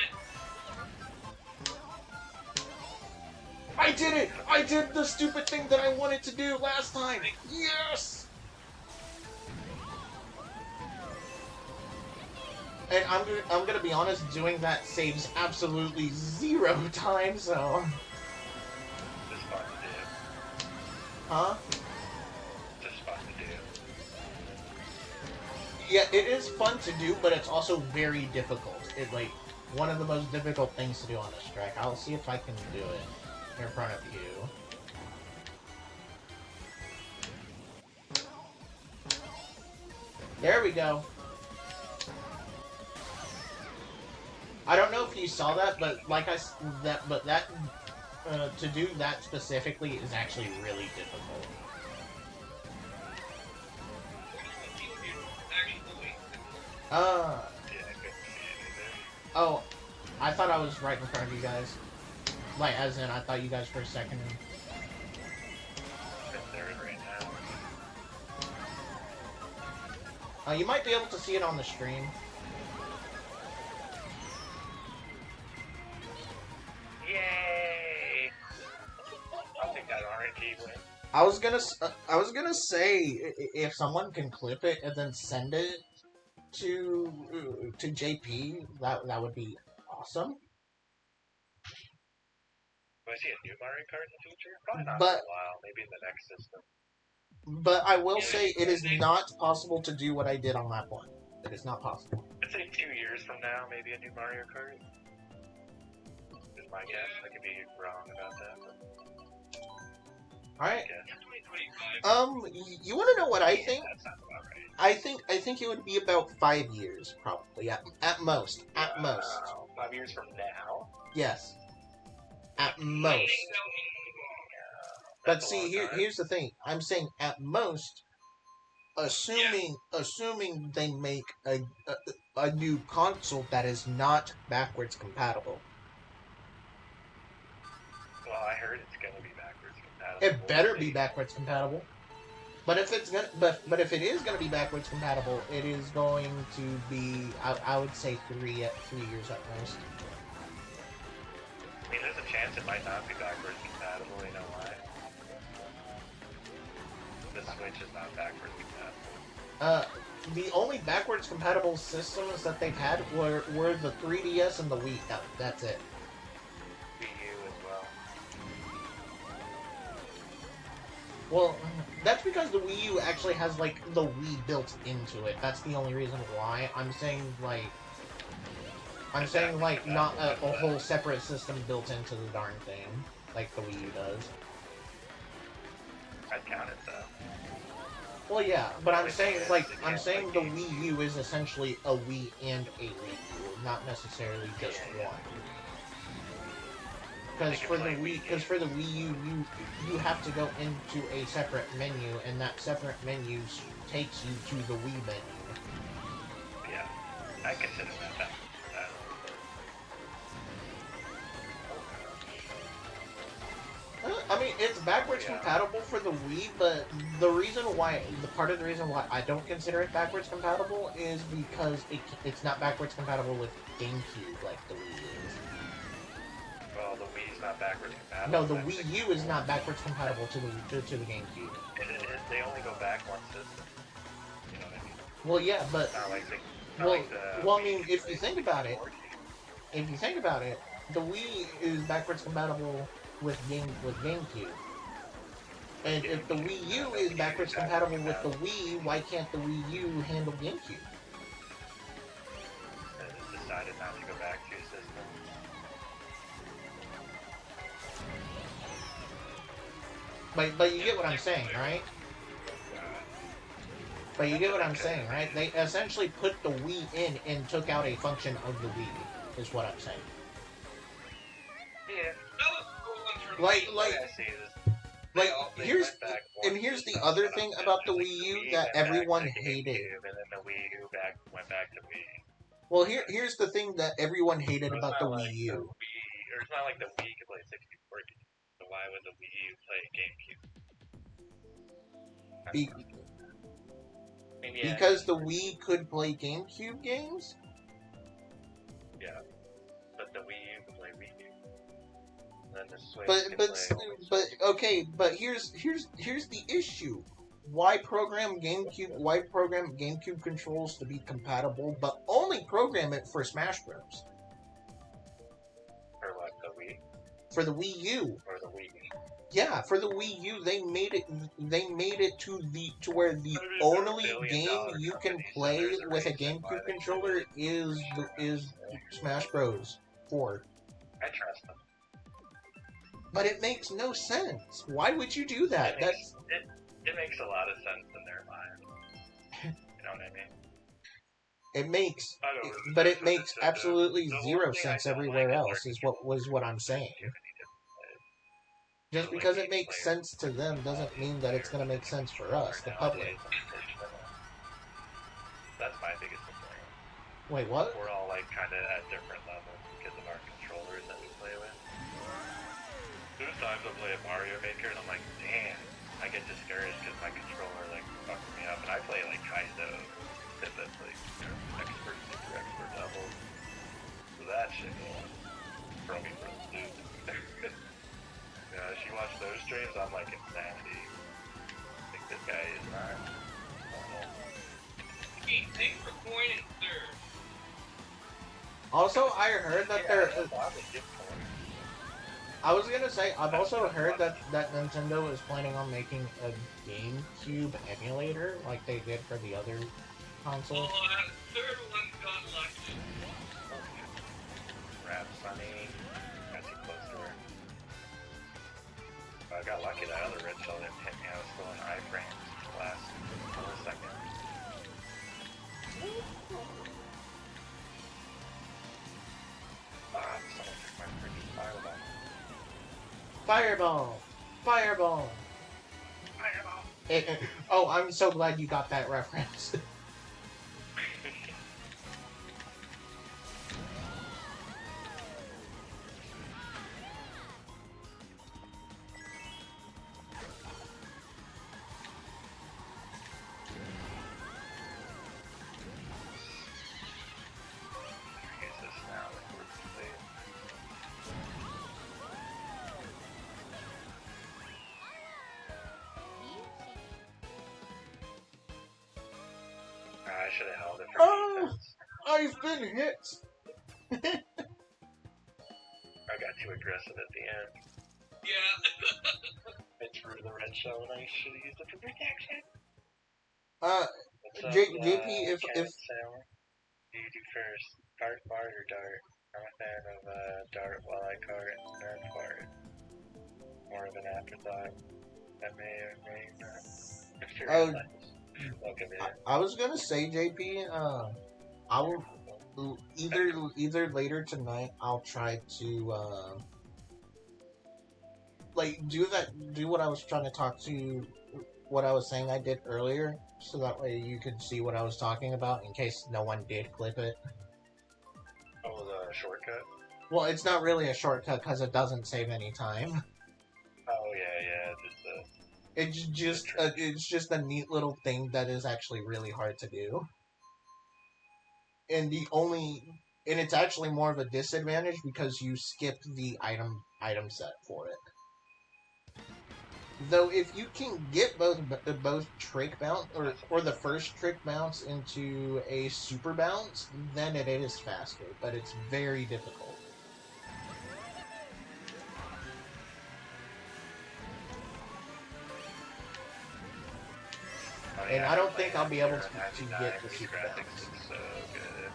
Speaker 1: I did it! I did the stupid thing that I wanted to do last time! Yes! And I'm gonna be honest, doing that saves absolutely 0 time, so...
Speaker 3: It's fun to do.
Speaker 1: Huh?
Speaker 3: It's fun to do.
Speaker 1: Yeah, it is fun to do, but it's also very difficult. It's like one of the most difficult things to do on this track. I'll see if I can do it in front of you. There we go. I don't know if you saw that, but to do that specifically is actually really difficult.
Speaker 2: Actually,
Speaker 3: Yeah, I couldn't see it either.
Speaker 1: Oh, I thought I was right in front of you guys. Like, as in, I thought you guys were second.
Speaker 3: I'm third right now.
Speaker 1: You might be able to see it on the stream.
Speaker 3: Yay! I'll take that RNG win.
Speaker 1: I was gonna say if someone can clip it and then send it to JP, that would be awesome.
Speaker 3: Do I see a new Mario Kart in the future? Probably not
Speaker 1: But-
Speaker 3: for a while. Maybe in the next system.
Speaker 1: But I will say it is not possible to do what I did on that one. It is not possible.
Speaker 3: I'd say 2 years from now, maybe a new Mario Kart. Is my guess. I could be wrong about that. But
Speaker 1: All right.
Speaker 3: I guess.
Speaker 2: 2025.
Speaker 1: You want to know what I
Speaker 3: Yeah,
Speaker 1: think?
Speaker 3: that sounds about right.
Speaker 1: I think it would be about 5 years, probably at most. At most,
Speaker 3: Wow, 5 years from now?
Speaker 1: yes. At most. But
Speaker 3: That's a
Speaker 1: see,
Speaker 3: long time.
Speaker 1: here's the thing. I'm saying at most, assuming they make a new console that is not backwards compatible.
Speaker 3: Well, I heard it's gonna be backwards compatible.
Speaker 1: It better be backwards compatible. But if it's gonna, but if it is gonna be backwards compatible, it is going to be, I would say 3 years at most.
Speaker 3: I mean, there's a chance it might not be backwards compatible, you know why? The Switch is not backwards compatible.
Speaker 1: The only backwards compatible systems that they've had were the 3DS and the Wii. That's it.
Speaker 3: Wii U as well.
Speaker 1: Well, that's because the Wii U actually has, like, the Wii built into it. That's the only reason why. I'm saying, not a whole separate system built into the darn thing, like the Wii U does.
Speaker 3: I'd count it though.
Speaker 1: Well, yeah, but I'm saying the Wii U is essentially a Wii and a Wii U, not necessarily just one. Because for the Wii U, you have to go into a separate menu, and that separate menu takes you to the Wii menu.
Speaker 3: Yeah, I consider that.
Speaker 1: I mean, it's backwards compatible for the Wii, but part of the reason why I don't consider it backwards compatible is because it's not backwards compatible with GameCube like the Wii is.
Speaker 3: Well, the Wii's not backwards compatible.
Speaker 1: No, the Wii U is not backwards compatible to the GameCube.
Speaker 3: They only go back one system. You know what I mean?
Speaker 1: Well, yeah, but
Speaker 3: It's not like
Speaker 1: well, I mean, if you think about it, the Wii is backwards compatible with GameCube. And if the Wii U is backwards compatible with the Wii, why can't the Wii U handle GameCube?
Speaker 3: Decided not to go back to system.
Speaker 1: But you get what I'm saying, right? But you get what I'm saying, right? They essentially put the Wii in and took out a function of the Wii, is what I'm saying.
Speaker 3: Yeah.
Speaker 1: Here's the other thing about the Wii U that everyone hated.
Speaker 3: And then the Wii U went back to Wii.
Speaker 1: Well, here's the thing that everyone hated about the Wii U.
Speaker 3: It's not like the Wii could play 64 games. So why would the Wii U play GameCube?
Speaker 1: Because the Wii could play GameCube games?
Speaker 3: Yeah. But the Wii U could play Wii U. And then the Switch
Speaker 1: but here's the issue. Why program GameCube controls to be compatible, but only program it for Smash Bros.
Speaker 3: For what, the Wii?
Speaker 1: For the Wii U.
Speaker 3: Or the Wii?
Speaker 1: Yeah, for the Wii U, they made it to where the only game you can play with a GameCube controller is Smash Bros. 4.
Speaker 3: I trust them.
Speaker 1: But it makes no sense. Why would you do that?
Speaker 3: It makes a lot of sense in their mind. You know what I mean?
Speaker 1: It makes absolutely zero sense everywhere else. Is what I'm saying. Just because it makes sense to them doesn't mean that it's going to make sense for us, the public.
Speaker 3: That's my biggest complaint.
Speaker 1: Wait, what?
Speaker 3: We're all like kind of at different levels because of our controllers that we play with. There's times I play at Mario Maker and I'm like, damn, I get discouraged because my controller like fucks me up, and I play like Kaizo, that's like expert, super expert level. So that shit will throw me for a loop. Yeah, if you watch those streams, I'm like insanity. I think this guy is not.
Speaker 2: Hey, thanks for coin in third.
Speaker 1: Also, I heard that I was gonna say, I've also heard that Nintendo is planning on making a GameCube emulator, like they did for the other consoles.
Speaker 2: Oh, that third one got lucky.
Speaker 3: Rap Sunny, got too close to her. I got lucky that other red shell didn't hit me. I was still in iframes the last millisecond. Someone took my freaking fireball.
Speaker 1: Fireball! Fireball!
Speaker 3: Fireball!
Speaker 1: Oh, I'm so glad you got that reference.
Speaker 3: Use this now, like we're complete. I should have held it for defense.
Speaker 1: I've been hit!
Speaker 3: I got too aggressive at the end.
Speaker 2: Yeah.
Speaker 3: I threw the red shell and I should have used it for protection.
Speaker 1: JP, if
Speaker 3: Sailor? Do you do first? Cart, fart, or dart? I'm a fan of dart while I cart and fart. More of an afterthought. That may or may not. If you're welcome in.
Speaker 1: I was gonna say, JP, I will either later tonight I'll try to like do what I was trying to talk to, what I was saying I did earlier, so that way you could see what I was talking about in case no one did clip it.
Speaker 3: Oh, the shortcut?
Speaker 1: Well, it's not really a shortcut because it doesn't save any time.
Speaker 3: Oh yeah, just
Speaker 1: It's just a neat little thing that is actually really hard to do. And it's actually more of a disadvantage because you skip the item set for it. Though if you can get both trick bounce or the first trick bounce into a super bounce, then it is faster, but it's very difficult.
Speaker 3: Oh,
Speaker 1: And
Speaker 3: yeah,
Speaker 1: I don't think I'll be able to
Speaker 3: 99,
Speaker 1: get the
Speaker 3: these
Speaker 1: super
Speaker 3: graphics
Speaker 1: bounce.
Speaker 3: look so good.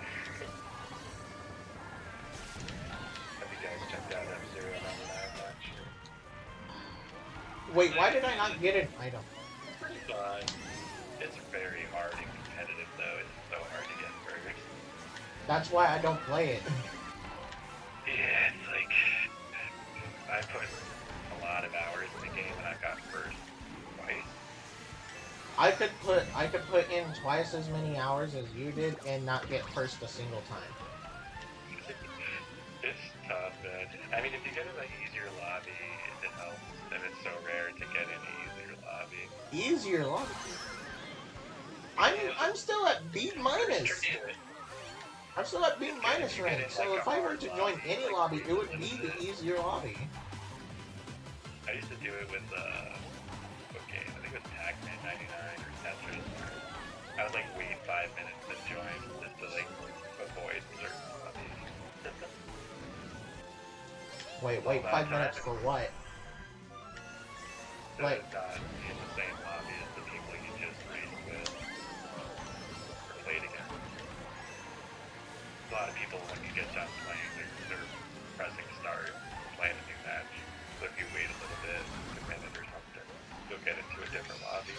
Speaker 3: Have you guys checked out F-Zero that much?
Speaker 1: Wait, why did I not get an item?
Speaker 3: Pretty fun. It's very hard and competitive though. It's so hard to get first.
Speaker 1: That's why I don't play it.
Speaker 3: Yeah, it's like I put a lot of hours in the game and I got first twice.
Speaker 1: I could put in twice as many hours as you did and not get first a single time.
Speaker 3: It's tough, man. I mean, if you get in an easier lobby, it helps. And it's so rare to get in an easier lobby.
Speaker 1: Easier lobby. I'm still at B minus. I'm still at B minus rank. So if I were to join any lobby, it would be the easier lobby.
Speaker 3: I used to do it with what game? I think it was Pac-Man 99 or Tetris. I would like wait 5 minutes to join just to like avoid certain lobbies.
Speaker 1: Wait 5 minutes for what? Like,
Speaker 3: not in the same lobby as the people you just raced with or played against. A lot of people, when you get done playing, they're pressing start, playing a new match. So if you wait a little bit, a minute or something, you'll get into a different lobby.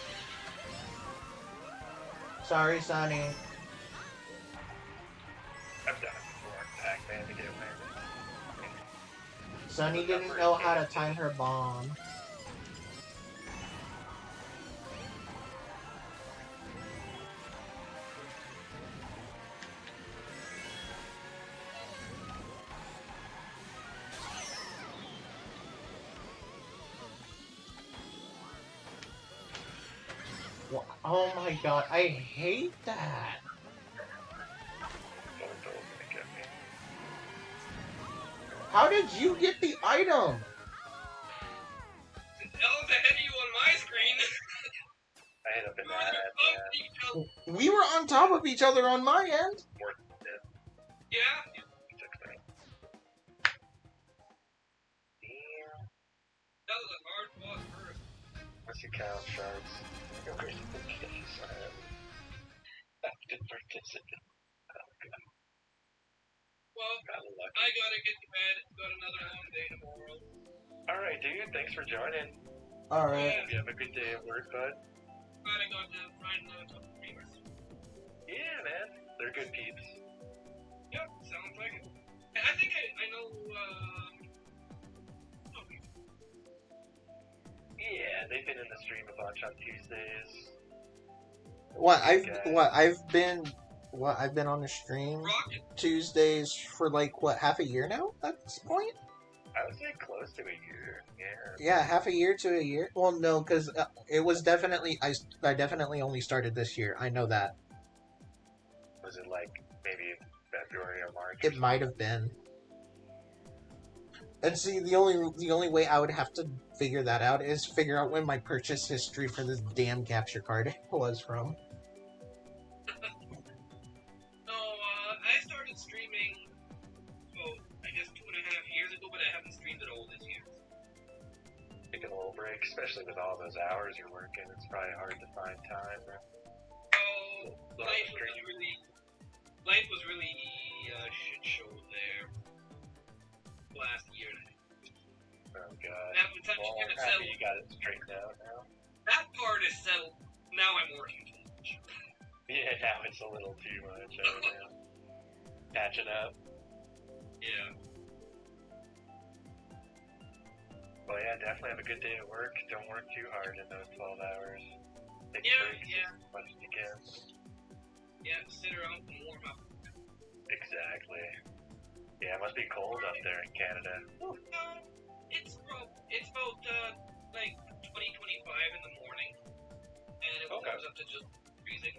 Speaker 1: sorry, Sonny.
Speaker 3: I've done it before in Pac-Man to get wins.
Speaker 1: Sonny didn't know how to time her bomb. Oh my god, I hate that.
Speaker 3: Don't gonna get me.
Speaker 1: How did you get the item?
Speaker 2: Oh, the head you on my screen.
Speaker 3: I hit a
Speaker 2: We were
Speaker 3: banana at the
Speaker 2: bumped
Speaker 3: end.
Speaker 2: each other.
Speaker 1: We were on top of each other on my end.
Speaker 3: More than
Speaker 2: Yeah.
Speaker 3: he took me. Damn.
Speaker 2: That was a hard fought first.
Speaker 3: Unless you count sharks. Active participant.
Speaker 2: Well,
Speaker 3: Got lucky.
Speaker 2: I gotta get to bed. Got another long day tomorrow.
Speaker 3: Alright, dude. Thanks for joining.
Speaker 1: Alright.
Speaker 3: You have a good day at work, bud.
Speaker 2: Glad I got to find a couple streamers.
Speaker 3: Yeah, man. They're good peeps.
Speaker 2: Yep, sounds like it. I think I know, okay.
Speaker 3: Yeah, they've been in the stream a bunch on Tuesdays.
Speaker 1: I've been on the stream
Speaker 2: Rocket.
Speaker 1: Tuesdays for like what, half a year now at this point?
Speaker 3: I would say close to a year. Yeah.
Speaker 1: Yeah, half a year to a year. Well, no, because it was definitely I definitely only started this year. I know that.
Speaker 3: Was it like maybe February or March?
Speaker 1: It might have been. And see, the only way I would have to figure that out is figure out when my purchase history for this damn capture card was from.
Speaker 2: No, I started streaming, I guess 2.5 years ago, but I haven't streamed at all this year.
Speaker 3: Taking a little break, especially with all those hours you're working. It's probably hard to find time.
Speaker 2: Oh, life was really a shit show there last year.
Speaker 3: Oh god.
Speaker 2: That was
Speaker 3: Well,
Speaker 2: kind of
Speaker 3: happy
Speaker 2: settled.
Speaker 3: you got it straightened out now.
Speaker 2: That part is settled. Now I'm working too much.
Speaker 3: Yeah, now it's a little too much. I don't know. Catching up.
Speaker 2: Yeah.
Speaker 3: Well, yeah, definitely have a good day at work. Don't work too hard in those 12 hours. Take
Speaker 2: Yeah,
Speaker 3: breaks
Speaker 2: yeah.
Speaker 3: as much as you can.
Speaker 2: Yeah, sit around and warm up.
Speaker 3: Exactly. Yeah, it must be cold up there in Canada.
Speaker 2: It's about like 20-25 in the morning, and it
Speaker 3: Okay.
Speaker 2: warms up to just freezing.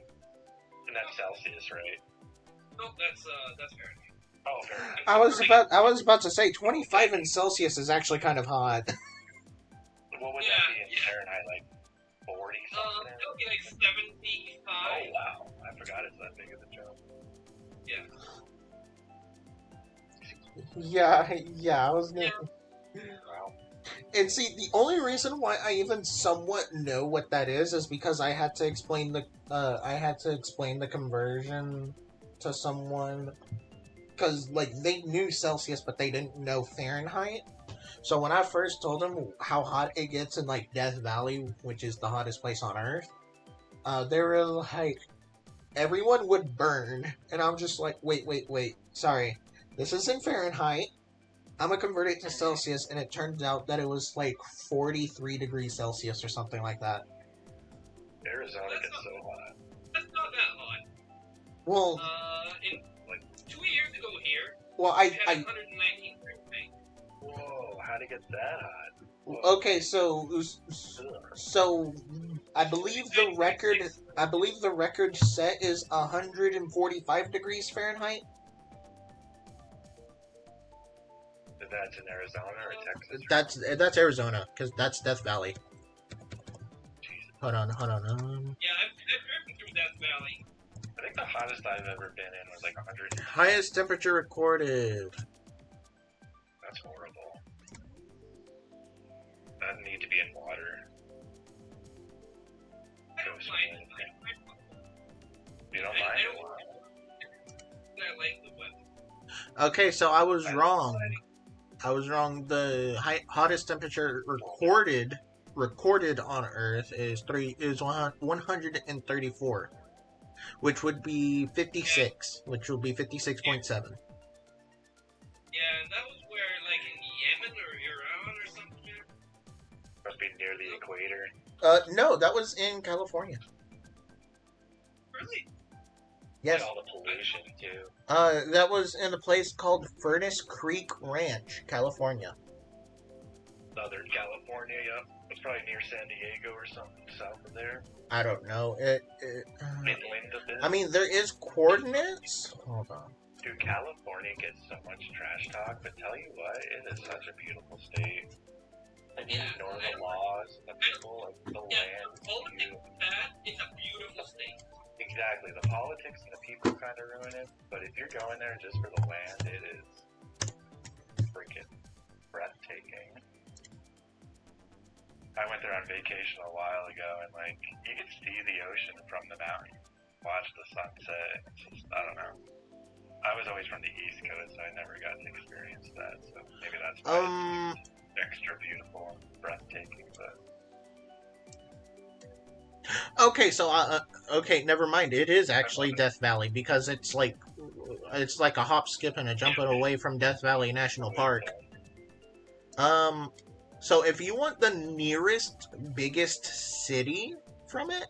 Speaker 3: And that's Celsius, right?
Speaker 2: Nope, that's Fahrenheit.
Speaker 3: Oh, very
Speaker 1: I was about to say 25 in Celsius is actually kind of hot.
Speaker 3: What would
Speaker 2: Yeah,
Speaker 3: that be in
Speaker 2: yeah.
Speaker 3: Fahrenheit? Like 40 something?
Speaker 2: It'll be like 75.
Speaker 3: Oh, wow. I forgot it's that big of a jump.
Speaker 2: Yeah.
Speaker 1: Yeah, I was gonna.
Speaker 3: Wow.
Speaker 1: And see, the only reason why I even somewhat know what that is because I had to explain the conversion to someone, because like they knew Celsius but they didn't know Fahrenheit. So when I first told them how hot it gets in like Death Valley, which is the hottest place on Earth, they were like, everyone would burn, and I'm just like, wait, sorry, this is in Fahrenheit. I'm gonna convert it to Celsius, and it turned out that it was like 43 degrees Celsius or something like that.
Speaker 3: Arizona gets so hot.
Speaker 2: That's not that hot.
Speaker 1: Well,
Speaker 2: In 2 years ago here,
Speaker 1: well,
Speaker 2: we had 119 Fahrenheit.
Speaker 3: Whoa, how'd it get that hot? Whoa.
Speaker 1: okay, so I believe the record set is 145 degrees Fahrenheit.
Speaker 3: That's in Arizona or Texas?
Speaker 1: That's Arizona, because that's Death Valley.
Speaker 3: Jesus.
Speaker 1: Hold on.
Speaker 2: Yeah, I've driven through Death Valley.
Speaker 3: I think the hottest I've ever been in was like 100.
Speaker 1: Highest temperature recorded.
Speaker 3: That's horrible. That need to be in water.
Speaker 2: I don't mind it.
Speaker 3: You don't
Speaker 2: I
Speaker 3: mind
Speaker 2: don't-
Speaker 3: it? Wow.
Speaker 2: I like the weather.
Speaker 1: Okay, so I was wrong. The hottest temperature recorded on Earth is 134, which would be 56, which would be 56.7.
Speaker 2: Yeah, and that was where, like, in Yemen or Iran or something.
Speaker 3: Must be near the equator.
Speaker 1: No, that was in California.
Speaker 2: Really?
Speaker 1: Yes.
Speaker 3: All the pollution too.
Speaker 1: That was in a place called Furnace Creek Ranch, California.
Speaker 3: Southern California, yeah. It's probably near San Diego or something south of there.
Speaker 1: I don't know.
Speaker 3: Inland a bit.
Speaker 1: I mean, there is coordinates. Hold on.
Speaker 3: Dude, California gets so much trash talk, but tell you what, it is such a beautiful state. Like, you ignore the laws, the people, like, the land.
Speaker 2: Politics is bad. It's a beautiful state.
Speaker 3: Exactly. The politics and the people kind of ruin it, but if you're going there just for the land, it is freaking breathtaking. I went there on vacation a while ago, and, like, you could see the ocean from the mountain. Watch the sunset. It's just, I don't know. I was always from the East Coast, so I never got to experience that, so maybe that's why it's extra beautiful and breathtaking, but...
Speaker 1: Okay, so okay, never mind. It is actually Death Valley because it's like a hop, skip, and a jump away from Death Valley National Park. So if you want the nearest, biggest city from it,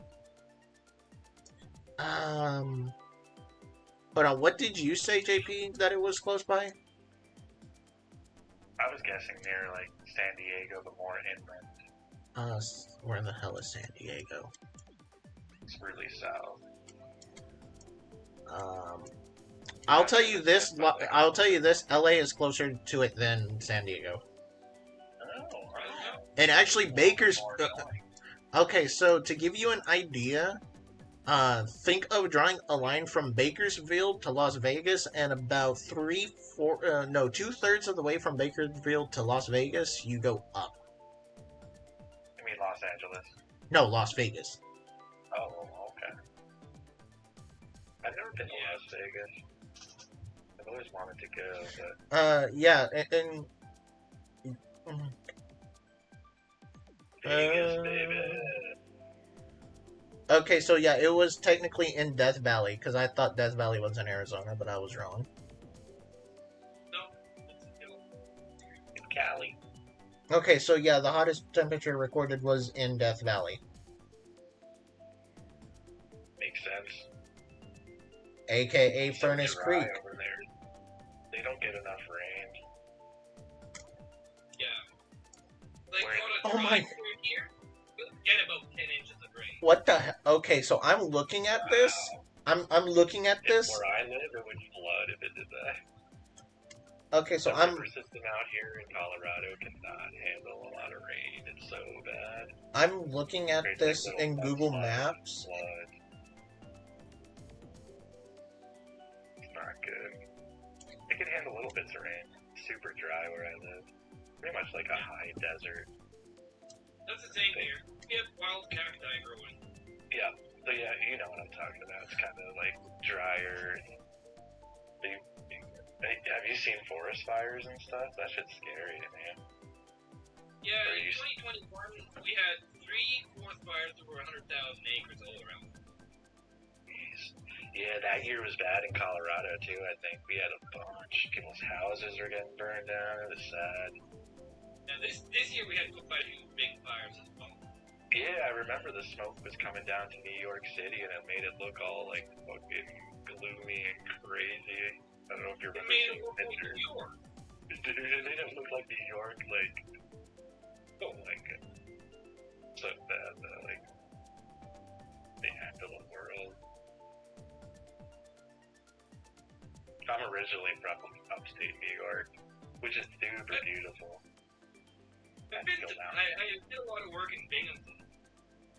Speaker 1: hold on. What did you say, JP? That it was close by?
Speaker 3: I was guessing near like San Diego, but more inland.
Speaker 1: Where the hell is San Diego?
Speaker 3: It's really south.
Speaker 1: I'll tell you this. LA is closer to it than San Diego.
Speaker 3: Oh,
Speaker 1: And actually, Baker's. Okay, so to give you an idea, think of drawing a line from Bakersfield to Las Vegas, and about 2/3 of the way from Bakersfield to Las Vegas, you go up.
Speaker 3: You mean Los Angeles?
Speaker 1: No, Las Vegas.
Speaker 3: Oh, okay. I've never been to Las Vegas. I've always wanted to go, but...
Speaker 1: Yeah,
Speaker 3: Vegas, baby.
Speaker 1: Okay, so yeah, it was technically in Death Valley, because I thought Death Valley was in Arizona, but I was wrong.
Speaker 2: No,
Speaker 3: In Cali.
Speaker 1: Okay, so yeah, the hottest temperature recorded was in Death Valley.
Speaker 3: Makes sense.
Speaker 1: AKA
Speaker 3: So
Speaker 1: Furnace
Speaker 3: dry
Speaker 1: Creek.
Speaker 3: over there. They don't get enough rain.
Speaker 2: yeah. Like,
Speaker 3: Where-
Speaker 2: on a
Speaker 1: Oh
Speaker 2: dry
Speaker 1: my-
Speaker 2: period here, we'll get about 10 inches of rain.
Speaker 1: What the he- Okay, so I'm looking at this. I'm looking at this.
Speaker 3: Where I live, it would flood if it did that.
Speaker 1: Okay, so
Speaker 3: The
Speaker 1: I'm
Speaker 3: river system out here in Colorado cannot handle a lot of rain. It's so bad.
Speaker 1: looking at
Speaker 3: There's,
Speaker 1: this
Speaker 3: like, little
Speaker 1: in Google
Speaker 3: mudslides and
Speaker 1: Maps.
Speaker 3: flood. It's not good. It can handle little bits of rain. Super dry where I live. Pretty much like a high desert.
Speaker 2: That's the same here. We have wild cacti growing.
Speaker 3: Yeah. So yeah, you know what I'm talking about. It's kind of like drier. Have you seen forest fires and stuff? That shit's scary to me.
Speaker 2: Yeah,
Speaker 3: Are
Speaker 2: in
Speaker 3: you-
Speaker 2: 2021, we had 3 forest fires over 100,000 acres all around.
Speaker 3: Jeez. Yeah, that year was bad in Colorado too. I think we had a bunch. People's houses were getting burned down. It was sad.
Speaker 2: And this year we had quite a few big fires as well.
Speaker 3: Yeah, I remember the smoke was coming down to New York City, and it made it look all like fucking gloomy and crazy. I don't know if you
Speaker 2: It
Speaker 3: remember
Speaker 2: made it
Speaker 3: seeing
Speaker 2: look like
Speaker 3: pictures.
Speaker 2: New York.
Speaker 3: Dude, it made it look like New York, like, oh my god, so bad though. Like, they handle the world. I'm originally from upstate New York, which is super beautiful.
Speaker 2: I did a lot of work in Binghamton.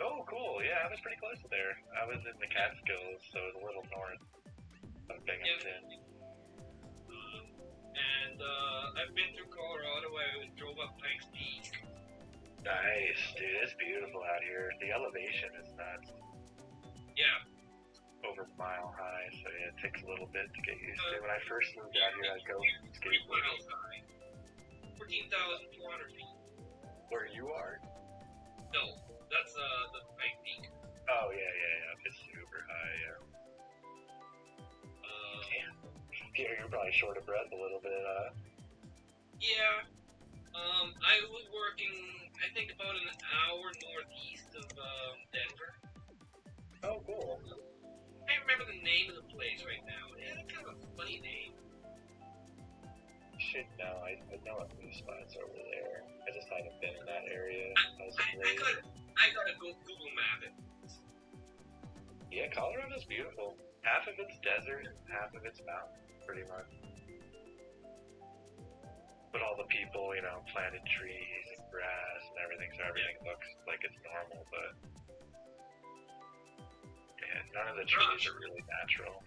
Speaker 3: Oh, cool. Yeah, I was pretty close to there. I was in the Catskills, so it was a little north of Binghamton.
Speaker 2: And I've been through Colorado. I drove up Pikes Peak.
Speaker 3: Nice, dude. It's beautiful out here. The elevation is nuts.
Speaker 2: Yeah.
Speaker 3: Over mile high, so yeah, it takes a little bit to get used to. When I first moved out here, I'd go
Speaker 2: 3
Speaker 3: skateboarding.
Speaker 2: miles high. 14,400 feet.
Speaker 3: Where you are?
Speaker 2: No, that's the Pikes Peak.
Speaker 3: Oh, yeah. It's super high, yeah. Yeah, you're probably short of breath a little bit,
Speaker 2: Yeah. I was working, I think, about an hour northeast of Denver.
Speaker 3: Oh, cool.
Speaker 2: I can't remember the name of the place right now. It had kind of a funny name.
Speaker 3: Shit, no, I know a few spots over there. I just haven't been in that area.
Speaker 2: I gotta go Google Map it.
Speaker 3: Yeah, Colorado's beautiful. Half of it's desert, half of it's mountain, pretty much. But all the people, you know, planted trees and grass and everything, so everything looks like it's normal, but yeah, none of the trees are really natural.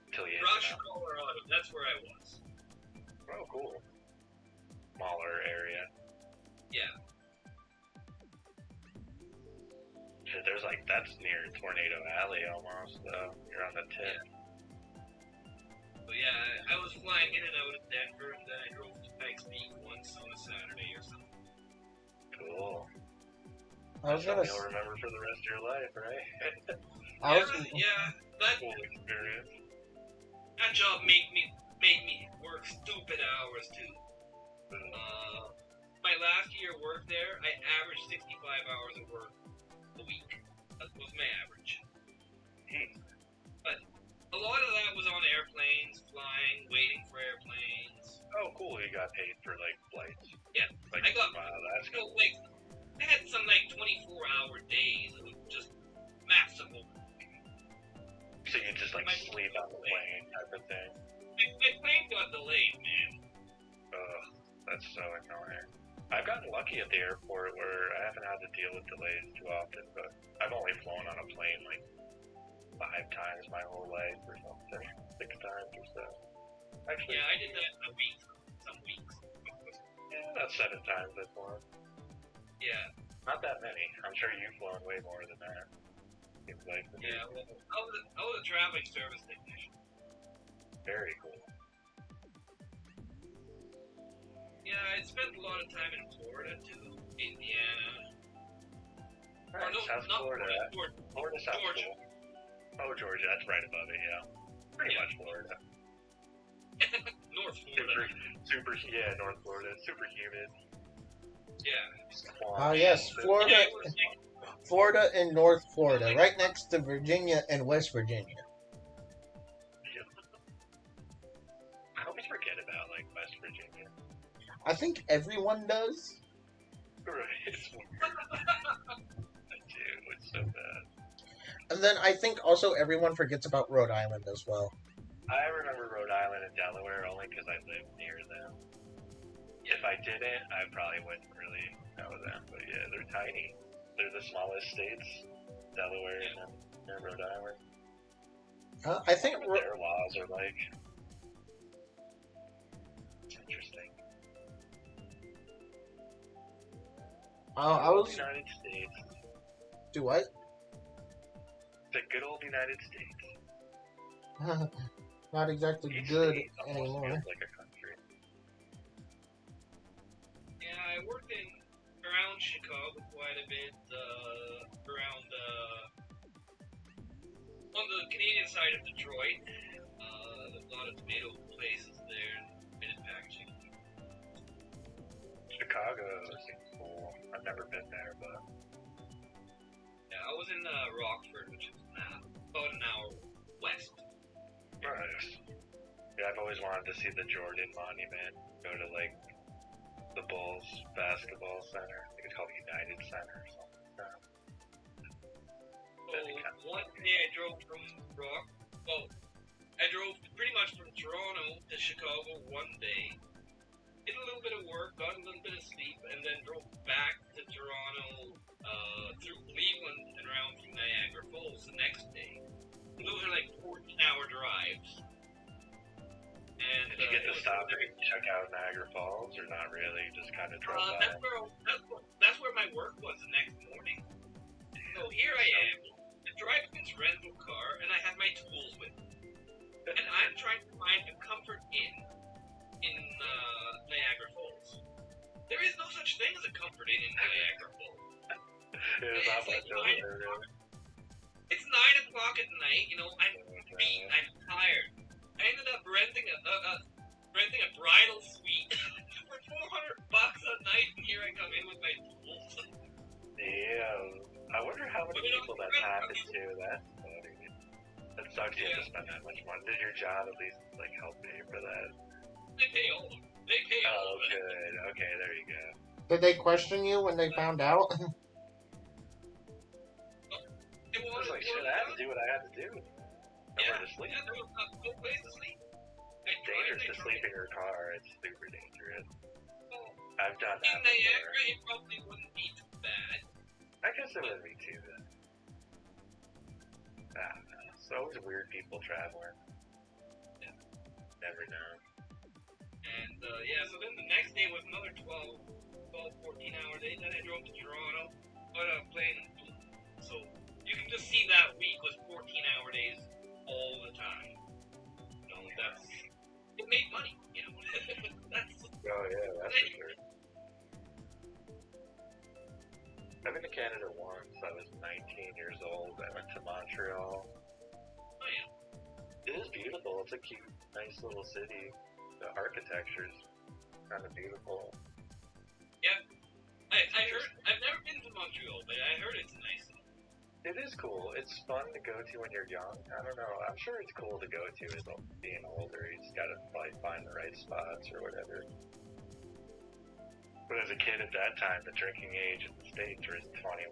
Speaker 3: Until you hit
Speaker 2: Rush, Colorado, that's where I was.
Speaker 3: Oh, cool. Smaller area.
Speaker 2: Yeah.
Speaker 3: Shit, there's like, that's near Tornado Alley almost, though. You're on the tip.
Speaker 2: But yeah, I was flying in and out of Denver, and then I drove to Pikes Peak once on a Saturday or something.
Speaker 3: Cool.
Speaker 1: I was gonna.
Speaker 3: You'll remember for the rest of your life, right?
Speaker 2: That
Speaker 3: cool experience.
Speaker 2: That job made me work stupid hours too. My last year work there, I averaged 65 hours of work a week. That was my average. But a lot of that was on airplanes, flying, waiting for airplanes.
Speaker 3: Oh, cool. You got paid for, like, flights.
Speaker 2: Yeah.
Speaker 3: Like,
Speaker 2: I got,
Speaker 3: wow, that's
Speaker 2: you know,
Speaker 3: cool.
Speaker 2: like, I had some, like, 24-hour days of just massive.
Speaker 3: So you just, like, sleep on the plane type of thing?
Speaker 2: My plane got delayed, man.
Speaker 3: Ugh, that's so annoying. I've gotten lucky at the airport where I haven't had to deal with delays too often, but I've only flown on a plane, like, 5 times my whole life or something. 6 times or so. Actually,
Speaker 2: Yeah, I did that a week. Some weeks.
Speaker 3: yeah, that's 7 times I've flown.
Speaker 2: Yeah.
Speaker 3: Not that many. I'm sure you've flown way more than that. Seems like to me.
Speaker 2: Yeah, well, I was a traveling service technician.
Speaker 3: Very cool.
Speaker 2: Yeah, I spent a lot of time in Florida too. Indiana.
Speaker 3: Nice.
Speaker 2: No,
Speaker 3: How's
Speaker 2: not
Speaker 3: Florida? Florida sounds
Speaker 2: Georgia.
Speaker 3: cool. Oh, Georgia, that's right above it, yeah. Pretty much Florida.
Speaker 2: North Florida.
Speaker 3: Yeah, North Florida. Super humid.
Speaker 2: Yeah.
Speaker 1: Ah, yes, Florida.
Speaker 2: Yeah, it was like,
Speaker 1: Florida and North Florida, right next to Virginia and West Virginia.
Speaker 3: I always forget about, like, West Virginia.
Speaker 1: I think everyone does.
Speaker 3: Right. It's weird. I do. It's so bad.
Speaker 1: And then I think also everyone forgets about Rhode Island as well.
Speaker 3: I remember Rhode Island and Delaware only because I lived near them. If I didn't, I probably wouldn't really know them. But yeah, they're tiny. They're the smallest states, Delaware and Rhode Island.
Speaker 1: I think
Speaker 3: Their laws are like... It's interesting.
Speaker 1: I was.
Speaker 3: United States.
Speaker 1: Do what?
Speaker 3: The good old United States.
Speaker 1: Not exactly
Speaker 3: Each
Speaker 1: good
Speaker 3: state almost
Speaker 1: anymore.
Speaker 3: feels like a country.
Speaker 2: yeah, I worked around Chicago quite a bit. Around on the Canadian side of Detroit. There's a lot of tomato places there and minute packaging.
Speaker 3: Chicago seems cool. I've never been there, but
Speaker 2: Yeah, I was in Rockford, which is about an hour west.
Speaker 3: nice. Yeah, I've always wanted to see the Jordan Monument. Go to like the Bulls basketball center. I think it's called United Center or something like that.
Speaker 2: So one day I drove from I drove pretty much from Toronto to Chicago one day. Did a little bit of work, got a little bit of sleep, and then drove back to Toronto through Cleveland and around through Niagara Falls the next day. And those are like 14-hour drives. And
Speaker 3: Did you get to stop and check out Niagara Falls, or not really? Just kind of drove by?
Speaker 2: That's where my work was the next morning. So here I am, driving this rental car, and I have my tools with me. And I'm trying to find a comfort inn in Niagara Falls. There is no such thing as a comfort inn in Niagara Falls.
Speaker 3: It's not much over there, really.
Speaker 2: It's 9 o'clock at night, you know, I'm beat, I'm tired. I ended up renting a bridal suite for $400 a night, and here I come in with my tools.
Speaker 3: Yeah. I wonder how many people that's happened to. That's funny. That sucks you have to spend that much money. Did your job at least, like, help pay for that?
Speaker 2: They pay all of them. They pay all of it.
Speaker 3: Good. Okay, there you go.
Speaker 1: Did they question you when they found out?
Speaker 2: It
Speaker 3: I
Speaker 2: was
Speaker 3: was like, shit, I had to do what I had to do.
Speaker 2: Yeah,
Speaker 3: Nowhere to sleep.
Speaker 2: yeah, there was no place to sleep.
Speaker 3: It's dangerous to sleep in your car. It's super dangerous. I've done
Speaker 2: In
Speaker 3: that
Speaker 2: Niagara,
Speaker 3: before.
Speaker 2: it probably wouldn't be too bad.
Speaker 3: I guess it would be too then. I don't know. So always weird people traveling.
Speaker 2: Yeah.
Speaker 3: Never know.
Speaker 2: And, yeah, so then the next day was another 14-hour day. Then I drove to Toronto, but plane. So you can just see that week was 14-hour days all the time. You know, it made money, you know. That's
Speaker 3: Oh yeah, that's for sure. I've been to Canada once. I was 19 years old. I went to Montreal.
Speaker 2: oh yeah.
Speaker 3: It is beautiful. It's a cute, nice little city. The architecture's kind of beautiful.
Speaker 2: I heard. I've never been to Montreal, but I heard it's a nice city.
Speaker 3: It is cool. It's fun to go to when you're young. I don't know. I'm sure it's cool to go to as being older. You just gotta like find the right spots or whatever. But as a kid at that time, the drinking age in the States was 21.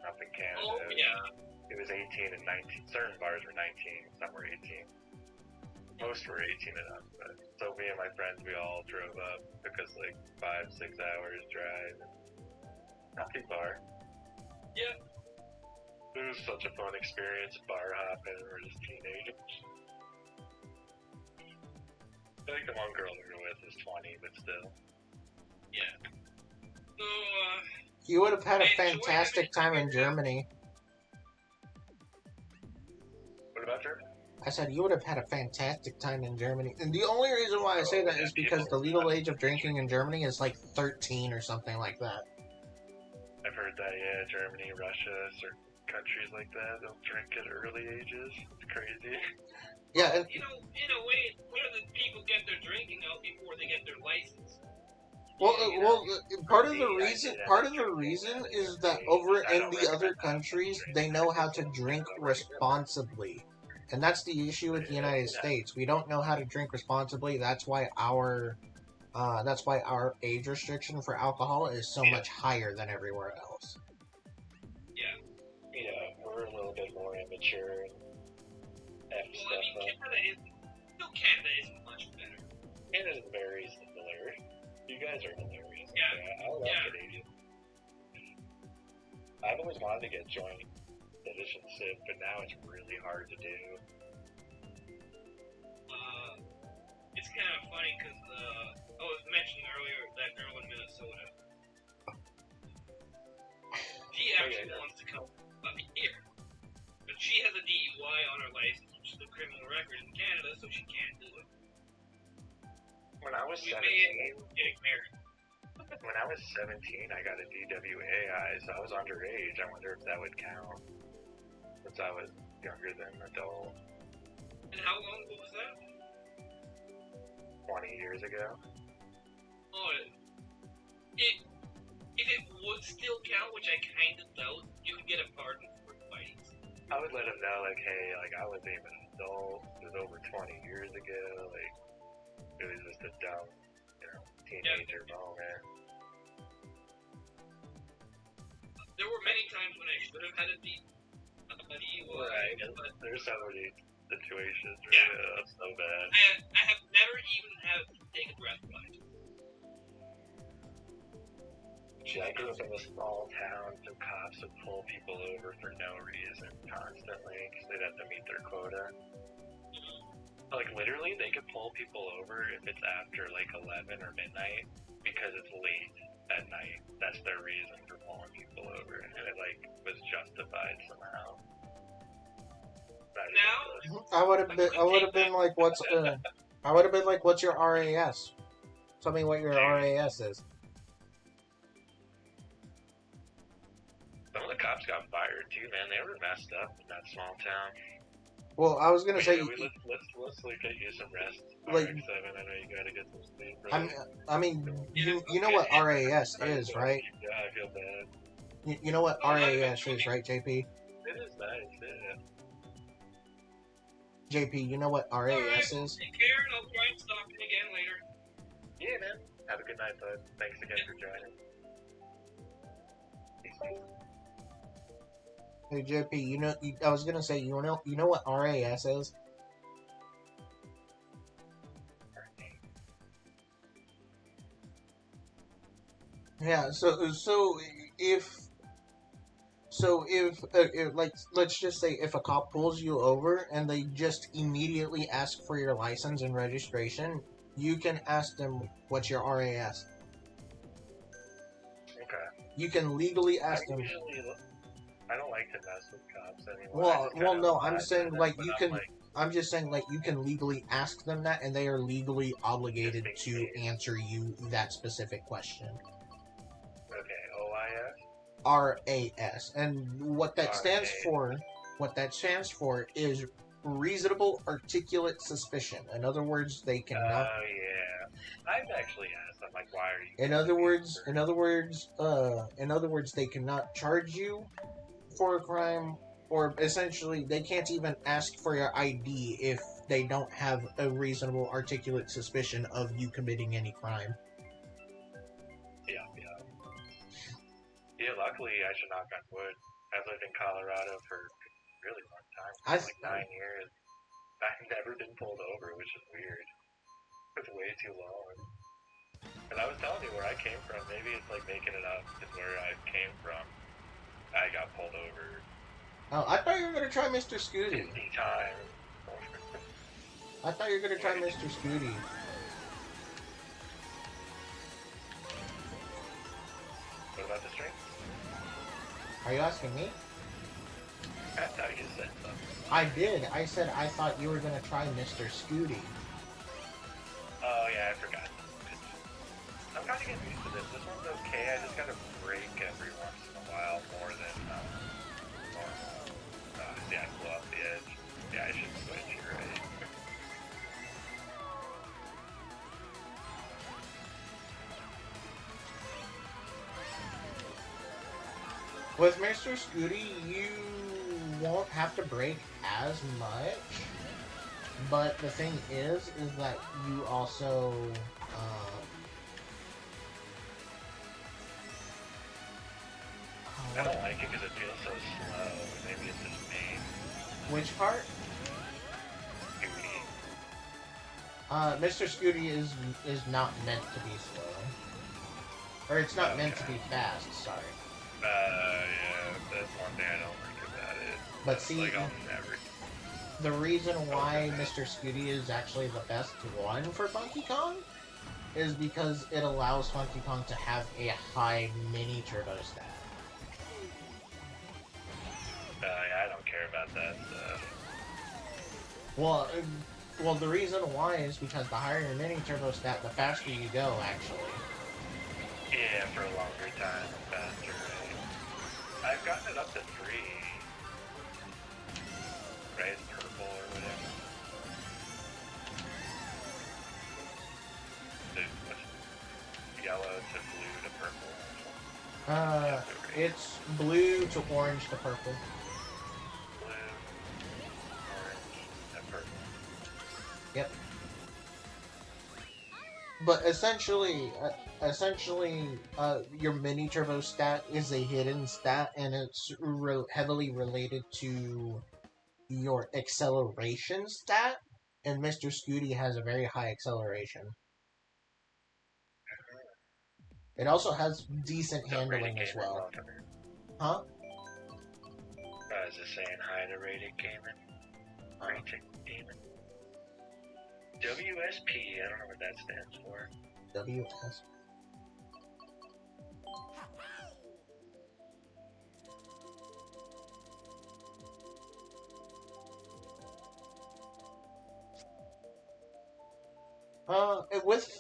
Speaker 3: Up in Canada,
Speaker 2: Oh yeah.
Speaker 3: it was 18 and 19. Certain bars were 19, some were 18. Most were 18 and up. But, so me and my friends, we all drove up. Took us like 5-6 hours drive. Not too far.
Speaker 2: Yeah.
Speaker 3: It was such a fun experience, bar hopping, we're just teenagers. I think the one girl we were with was 20, but still.
Speaker 2: Yeah. So,
Speaker 1: You would have had a
Speaker 2: I enjoyed
Speaker 1: fantastic
Speaker 2: having-
Speaker 1: time in Germany.
Speaker 3: What about Germany?
Speaker 1: I said you would have had a fantastic time in Germany. And the only reason why I say that is because the legal age of drinking in Germany is like 13 or something like that.
Speaker 3: I've heard that, yeah, Germany, Russia, certain countries like that, they'll drink at early ages. It's crazy.
Speaker 1: Yeah, and
Speaker 2: you know, in a way, where the people get their drinking out before they get their license.
Speaker 1: part of the reason is that over in the other countries they know how to drink responsibly, and that's the issue with the United States. We don't know how to drink responsibly. That's why our age restriction for alcohol is so much higher than everywhere else.
Speaker 2: Yeah.
Speaker 3: Yeah, we're a little bit more immature and F
Speaker 2: Well, I
Speaker 3: stuff
Speaker 2: mean,
Speaker 3: up.
Speaker 2: Canada isn't much better.
Speaker 3: Canada's very similar. You guys are hilarious.
Speaker 2: Yeah.
Speaker 3: I love
Speaker 2: Yeah.
Speaker 3: Canadians. I've always wanted to get joint citizenship, but now it's really hard to do.
Speaker 2: It's kind of funny because I was mentioning earlier that girl in Minnesota. She actually wants to come up here, but she has a DUI on her license, which is a criminal record in Canada, so she can't do it.
Speaker 3: When I was
Speaker 2: We
Speaker 3: 17,
Speaker 2: may end up getting married.
Speaker 3: when I was 17, I got a DWAI, so I was underage. I wonder if that would count, since I was younger than an adult.
Speaker 2: And how long ago was that?
Speaker 3: 20 years ago.
Speaker 2: Oh, if it would still count, which I kind of doubt, you could get a pardon for fighting.
Speaker 3: I would let them know, like, hey, like, I wasn't even an adult. It was over 20 years ago. Like, it was just a dumb, teenager moment.
Speaker 2: There were many times when I should have had a DUI,
Speaker 3: Right, and
Speaker 2: but
Speaker 3: there's so many situations where
Speaker 2: Yeah.
Speaker 3: it's so bad.
Speaker 2: I have never even had to take a breathalyzer.
Speaker 3: Yeah, I grew up in a small town, so cops would pull people over for no reason constantly because they'd have to meet their quota. Like, literally, they could pull people over if it's after, like, 11 or midnight because it's late at night. That's their reason for pulling people over, and it, like, was justified somehow.
Speaker 2: Now,
Speaker 1: I would have been like, what's your RAS? Tell me what your RAS is.
Speaker 3: Some of the cops got fired too, man. They were messed up in that small town.
Speaker 1: Well, I was gonna say,
Speaker 3: Let's look at you some rest.
Speaker 1: Like-
Speaker 3: RX-7, I know you gotta get some sleep. Right?
Speaker 1: I mean, you know what RAS is, right?
Speaker 3: Yeah, I feel bad.
Speaker 1: You know what RAS is, right, JP?
Speaker 3: It is nice, yeah.
Speaker 1: JP, you know what RAS is?
Speaker 2: take care, and I'll try and stop you again later.
Speaker 3: Yeah, man. Have a good night, bud. Thanks again for joining.
Speaker 1: Hey JP, I was gonna say, you know what RAS is? Yeah. If like, let's just say if a cop pulls you over and they just immediately ask for your license and registration, you can ask them what's your RAS.
Speaker 3: Okay.
Speaker 1: You can legally ask them.
Speaker 3: I don't like to mess with cops anymore.
Speaker 1: No, I'm saying like
Speaker 3: but
Speaker 1: you
Speaker 3: I'm
Speaker 1: can.
Speaker 3: like,
Speaker 1: I'm just saying like you can legally ask them that, and they are legally obligated
Speaker 3: Just
Speaker 1: to
Speaker 3: in case.
Speaker 1: answer you that specific question.
Speaker 3: okay, OIS?
Speaker 1: RAS, and what that stands
Speaker 3: RAS.
Speaker 1: for, is reasonable articulate suspicion. In other words, they cannot.
Speaker 3: Oh yeah. I've actually asked them like, why are you?
Speaker 1: In other words, they cannot charge you for a crime, or essentially, they can't even ask for your ID if they don't have a reasonable articulate suspicion of you committing any crime.
Speaker 3: Yeah. Yeah, luckily, I should knock on wood. I've lived in Colorado for a really long time, like 9 years. I've never been pulled over, which is weird. It's way too long. And I was telling you where I came from. Maybe it's like making it up. It's where I came from. I got pulled over
Speaker 1: Oh, I thought you were gonna try Mr.
Speaker 3: 50
Speaker 1: Scooty.
Speaker 3: times.
Speaker 1: I thought you were gonna try Mr. Scooty.
Speaker 3: What about the string?
Speaker 1: Are you asking me?
Speaker 3: I thought you said something.
Speaker 1: I did. I said I thought you were gonna try Mr. Scooty.
Speaker 3: Oh yeah, I forgot. I'm kind of getting used to this. This one's okay. I just gotta brake every once in a while more than normal. Yeah, I flew off the edge. Yeah, I should switch. You're right.
Speaker 1: With Mr. Scooty, you won't have to brake as much. But the thing is that you also,
Speaker 3: I don't like it because it feels so slow. Maybe it's just me.
Speaker 1: which part?
Speaker 3: Scooty.
Speaker 1: Mr. Scooty is not meant to be slow. Or it's not meant to be fast, sorry.
Speaker 3: Yeah, that's one thing I don't like about it.
Speaker 1: But see,
Speaker 3: like, I'll never...
Speaker 1: the reason why Mr. Scooty is actually the best one for Funky Kong is because it allows Funky Kong to have a high mini turbo stat.
Speaker 3: Yeah, I don't care about that stuff.
Speaker 1: Well, the reason why is because the higher your mini turbo stat, the faster you go, actually.
Speaker 3: Yeah, for a longer time, faster, right? I've gotten it up to 3. Right? Purple or whatever. Yellow to blue to purple.
Speaker 1: It's blue to orange to purple.
Speaker 3: Blue, orange, and purple.
Speaker 1: Yep. But essentially, your mini turbo stat is a hidden stat, and it's heavily related to your acceleration stat. And Mr. Scooty has a very high acceleration. It also has decent handling as well. Huh?
Speaker 3: I was just saying hi to Rated Gamer. Rated Gamer. WSP, I don't know what that stands for.
Speaker 1: WS.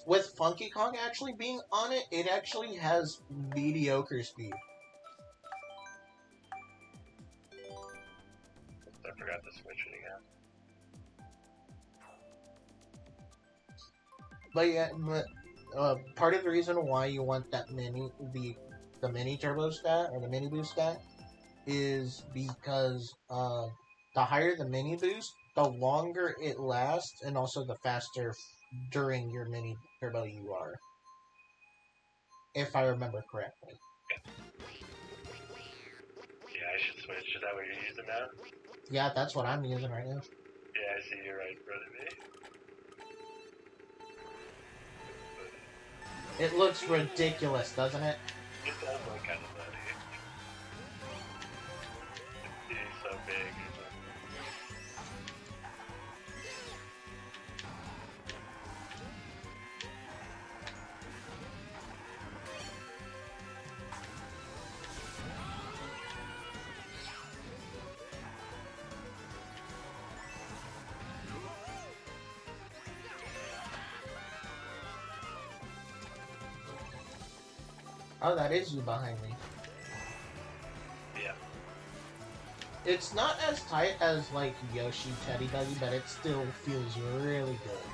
Speaker 1: With Funky Kong actually being on it, it actually has mediocre speed.
Speaker 3: I forgot to switch it again.
Speaker 1: But yeah, part of the reason why you want that the mini turbo stat or the mini boost stat is because the higher the mini boost, the longer it lasts, and also the faster during your mini turbo you are. If I remember correctly.
Speaker 3: I should switch. Is that what you're using now?
Speaker 1: Yeah, that's what I'm using right now.
Speaker 3: Yeah, I see you right in front of me.
Speaker 1: It looks ridiculous, doesn't it?
Speaker 3: It does look kind of funny. He's so big.
Speaker 1: Oh, that is you behind me.
Speaker 3: Yeah.
Speaker 1: It's not as tight as, like, Yoshi Teddy Duggy, but it still feels really good.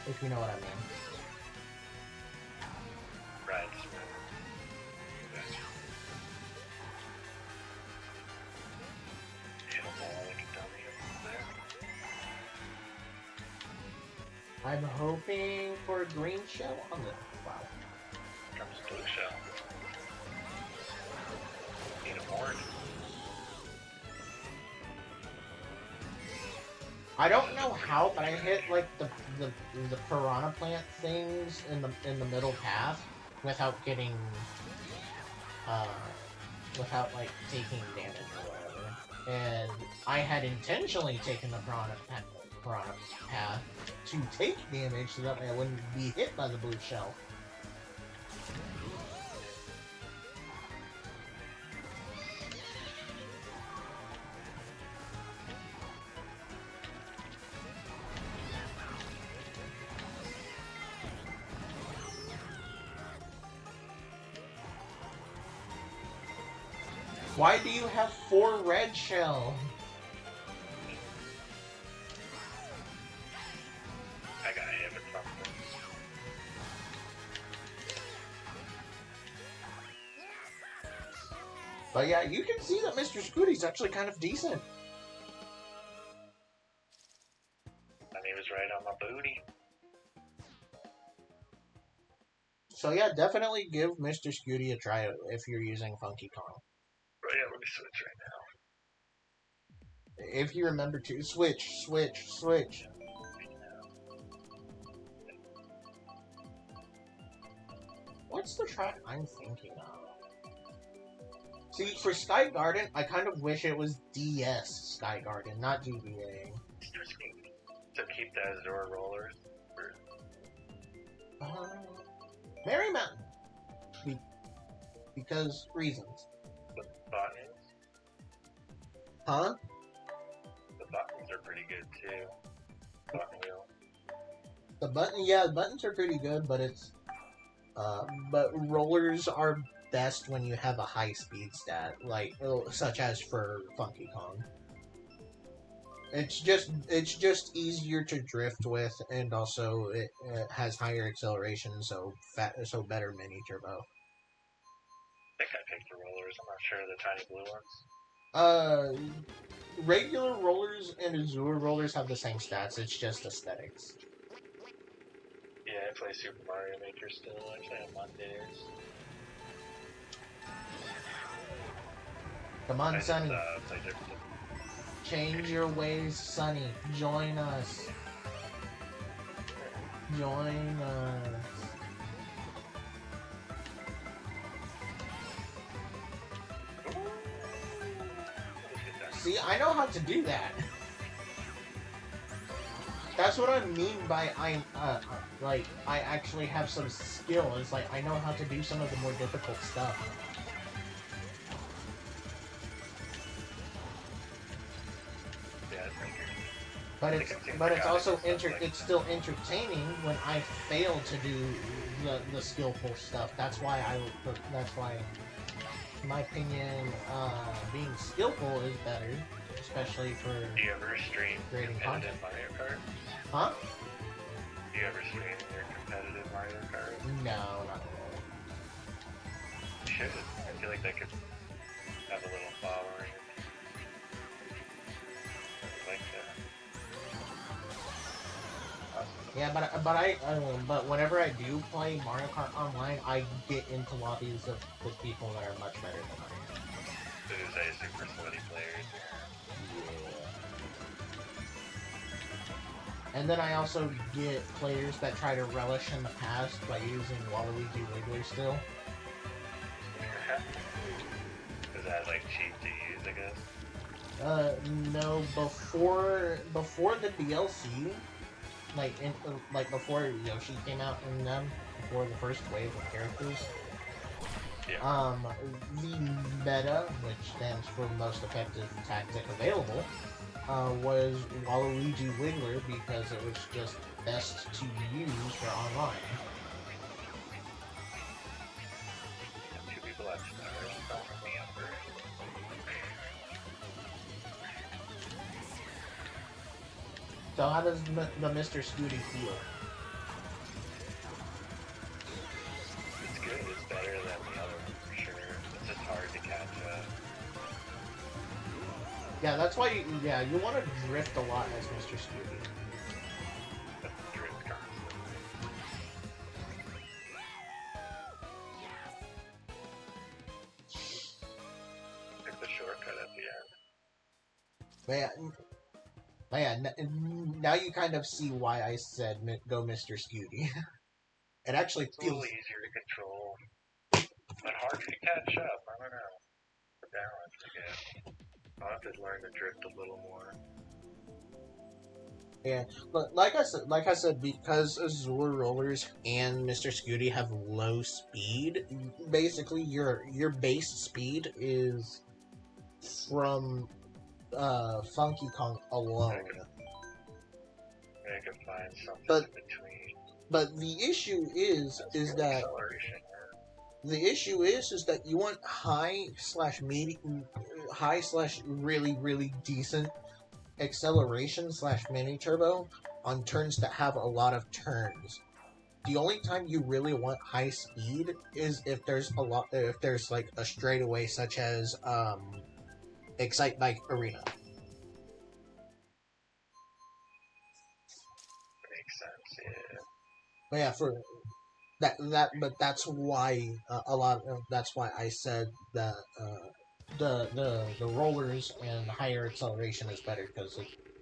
Speaker 1: If you know what I mean.
Speaker 3: Right. Hit a ball like a dummy up there.
Speaker 1: I'm hoping for a green shell on the... Wow.
Speaker 3: Comes blue shell. Need a horn.
Speaker 1: I don't know how, but I hit, like, the piranha plant things in the middle path without getting, without, like, taking damage or whatever. And I had intentionally taken the piranha path to take damage so that way I wouldn't be hit by the blue shell. Why do you have 4 red shell?
Speaker 3: I got hit with something.
Speaker 1: But yeah, you can see that Mr. Scooty's actually kind of decent.
Speaker 3: And he was right on my booty.
Speaker 1: So yeah, definitely give Mr. Scooty a try if you're using Funky Kong.
Speaker 3: Right, yeah, let me switch right now.
Speaker 1: If you remember to switch. What's the track I'm thinking of? See, for Sky Garden, I kind of wish it was DS Sky Garden, not GBA.
Speaker 3: So keep the Azure rollers.
Speaker 1: Merry Mountain. Because reasons.
Speaker 3: The buttons.
Speaker 1: Huh?
Speaker 3: The buttons are pretty good too. Button wheel.
Speaker 1: The buttons are pretty good, but it's but rollers are best when you have a high speed stat, like such as for Funky Kong. It's just easier to drift with, and also it has higher acceleration, so better mini turbo.
Speaker 3: I think I picked the rollers. I'm not sure the tiny blue ones.
Speaker 1: Regular rollers and Azure rollers have the same stats. It's just aesthetics.
Speaker 3: Yeah, I play Super Mario Maker still. I play on Mondays.
Speaker 1: Come on, Sonny.
Speaker 3: Play different.
Speaker 1: Change your ways, Sonny. Join us. Join us. See, I know how to do that. That's what I mean by I actually have some skill. It's like I know how to do some of the more difficult stuff. But it's also it's still entertaining when I fail to do the skillful stuff. That's why in my opinion, being skillful is better, especially for
Speaker 3: Do you ever stream
Speaker 1: creating
Speaker 3: competitive
Speaker 1: content.
Speaker 3: Mario Kart?
Speaker 1: Huh?
Speaker 3: Do you ever stream your competitive Mario Kart?
Speaker 1: No, not really.
Speaker 3: You should. I feel like that could have a little following. Like that. Awesome.
Speaker 1: Yeah, but whenever I do play Mario Kart Online, I get into lobbies with people that are much better than I am.
Speaker 3: So there's a super sweaty players.
Speaker 1: And then I also get players that try to relish in the past by using Waluigi Wiggler still.
Speaker 3: Is that like cheap to use, I guess?
Speaker 1: No, before the DLC, like before Yoshi came out and them, before the first wave of characters.
Speaker 3: Yeah.
Speaker 1: The meta, which stands for most effective tactic available, was Waluigi Wiggler because it was just best to use for online.
Speaker 3: Two people have stars from me over.
Speaker 1: So how does the Mr. Scooty feel?
Speaker 3: It's good. It's better than the other one for sure. It's just hard to catch up.
Speaker 1: Yeah, that's why. You want to drift a lot as Mr. Scooty.
Speaker 3: But the drift constantly. Took the shortcut at the end.
Speaker 1: But yeah, now you kind of see why I said go Mr. Scooty. It actually
Speaker 3: It's a little
Speaker 1: feels
Speaker 3: easier to control, but hard to catch up. I don't know. The balance, I guess. I'll have to learn to drift a little more.
Speaker 1: yeah. But like I said, because Azure Rollers and Mr. Scooty have low speed, basically your base speed is from Funky Kong alone.
Speaker 3: I can find something
Speaker 1: But-
Speaker 3: in between.
Speaker 1: But the issue is that
Speaker 3: Acceleration.
Speaker 1: the issue is that you want high slash really decent acceleration slash mini turbo on turns that have a lot of turns. The only time you really want high speed is if there's like a straightaway such as Excite Bike Arena.
Speaker 3: Makes sense, yeah.
Speaker 1: But yeah, for but that's why that's why I said that the rollers and higher acceleration is better because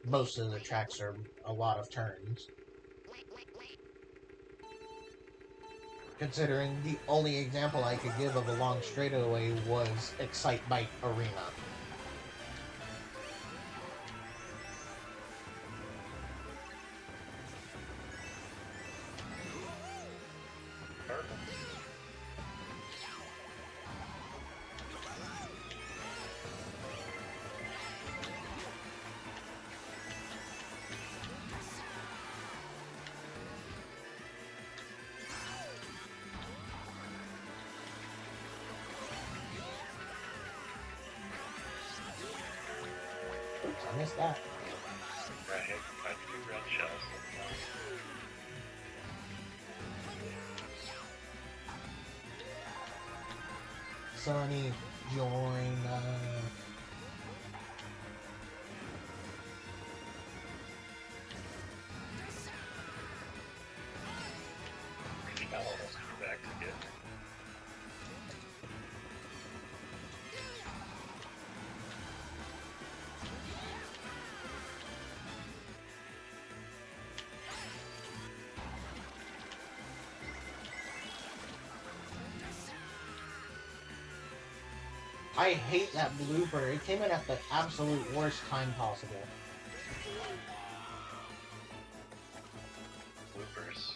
Speaker 1: most of the tracks are a lot of turns. Considering the only example I could give of a long straightaway was Excite Bike Arena. Oops, I missed that.
Speaker 3: Right, I do red shells.
Speaker 1: Sonny, join
Speaker 3: I'll almost go back to get.
Speaker 1: I hate that blooper. It came in at the absolute worst time possible.
Speaker 3: Bloopers.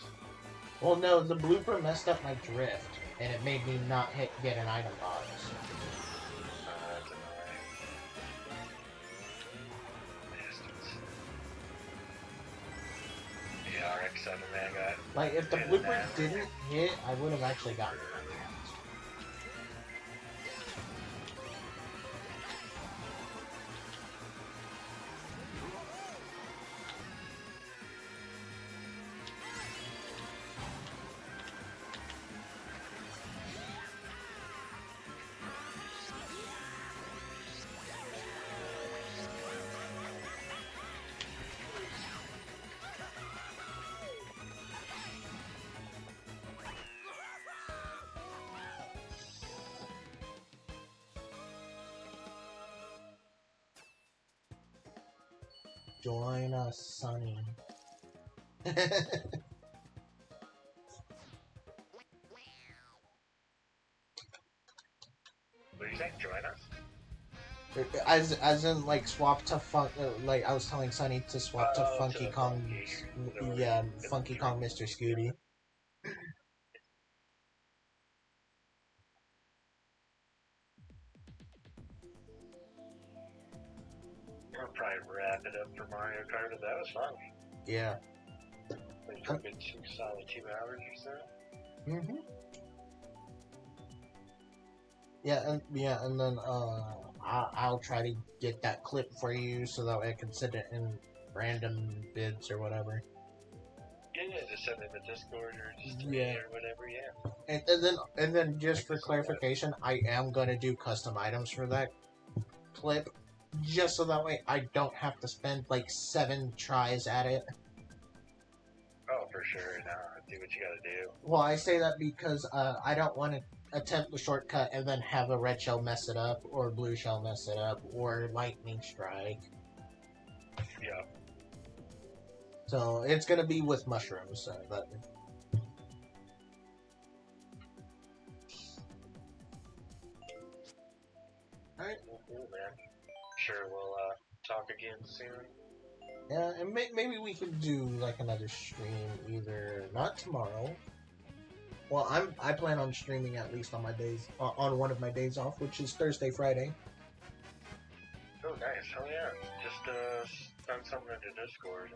Speaker 1: Well, no, the blooper messed up my drift, and it made me not get an item box.
Speaker 3: That's annoying. Bastards. Yeah, RX-7 man got.
Speaker 1: Like, if the blooper didn't hit, I would have actually gotten it. Join us, Sonny.
Speaker 3: What do you think? Join us?
Speaker 1: As in, like, swap to like, I was telling Sonny to swap to
Speaker 3: Oh,
Speaker 1: Funky
Speaker 3: to
Speaker 1: Kong,
Speaker 3: Funky.
Speaker 1: yeah, Funky Kong Mr. Scooty.
Speaker 3: We'll probably wrap it up for Mario Kart, but that was fun.
Speaker 1: Yeah.
Speaker 3: We took it 2 solid 2 hours or so.
Speaker 1: Mm-hmm. Yeah, and then I'll try to get that clip for you so that way I can send it in random bids or whatever.
Speaker 3: Yeah, just send it in the Discord or just to
Speaker 1: Yeah.
Speaker 3: me or whatever, yeah.
Speaker 1: And then just for clarification, I am gonna do custom items for that clip, just so that way I don't have to spend like 7 tries at it.
Speaker 3: Oh, for sure, no, do what you gotta do.
Speaker 1: Well, I say that because I don't want to attempt the shortcut and then have a red shell mess it up, or blue shell mess it up, or lightning strike.
Speaker 3: Yeah.
Speaker 1: So it's gonna be with mushrooms. So that. Alright.
Speaker 3: Cool, man. Sure, we'll talk again soon.
Speaker 1: Yeah, and maybe we can do like another stream either not tomorrow. Well, I plan on streaming at least on my days on one of my days off, which is Thursday, Friday.
Speaker 3: Oh, nice. Hell yeah. Just send something into Discord.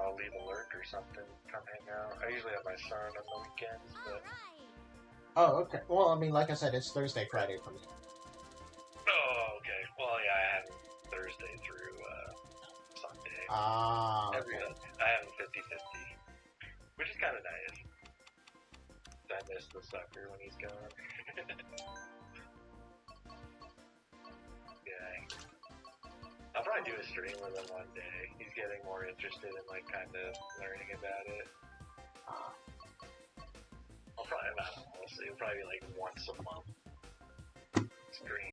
Speaker 3: I'll leave a lurk or something. Come hang out. I usually have my son on the weekends, but...
Speaker 1: Oh, okay. Well, I mean, like I said, it's Thursday, Friday for me.
Speaker 3: Oh, okay. Well, yeah, I have Thursday through Sunday.
Speaker 1: Ah.
Speaker 3: I have 50-50. Which is kind of nice. I miss the sucker when he's gone. Yeah. I'll probably do a stream with him one day. He's getting more interested in, like, kind of learning about it. I'll probably, I don't know, we'll see. It'll probably be, like, once a month stream.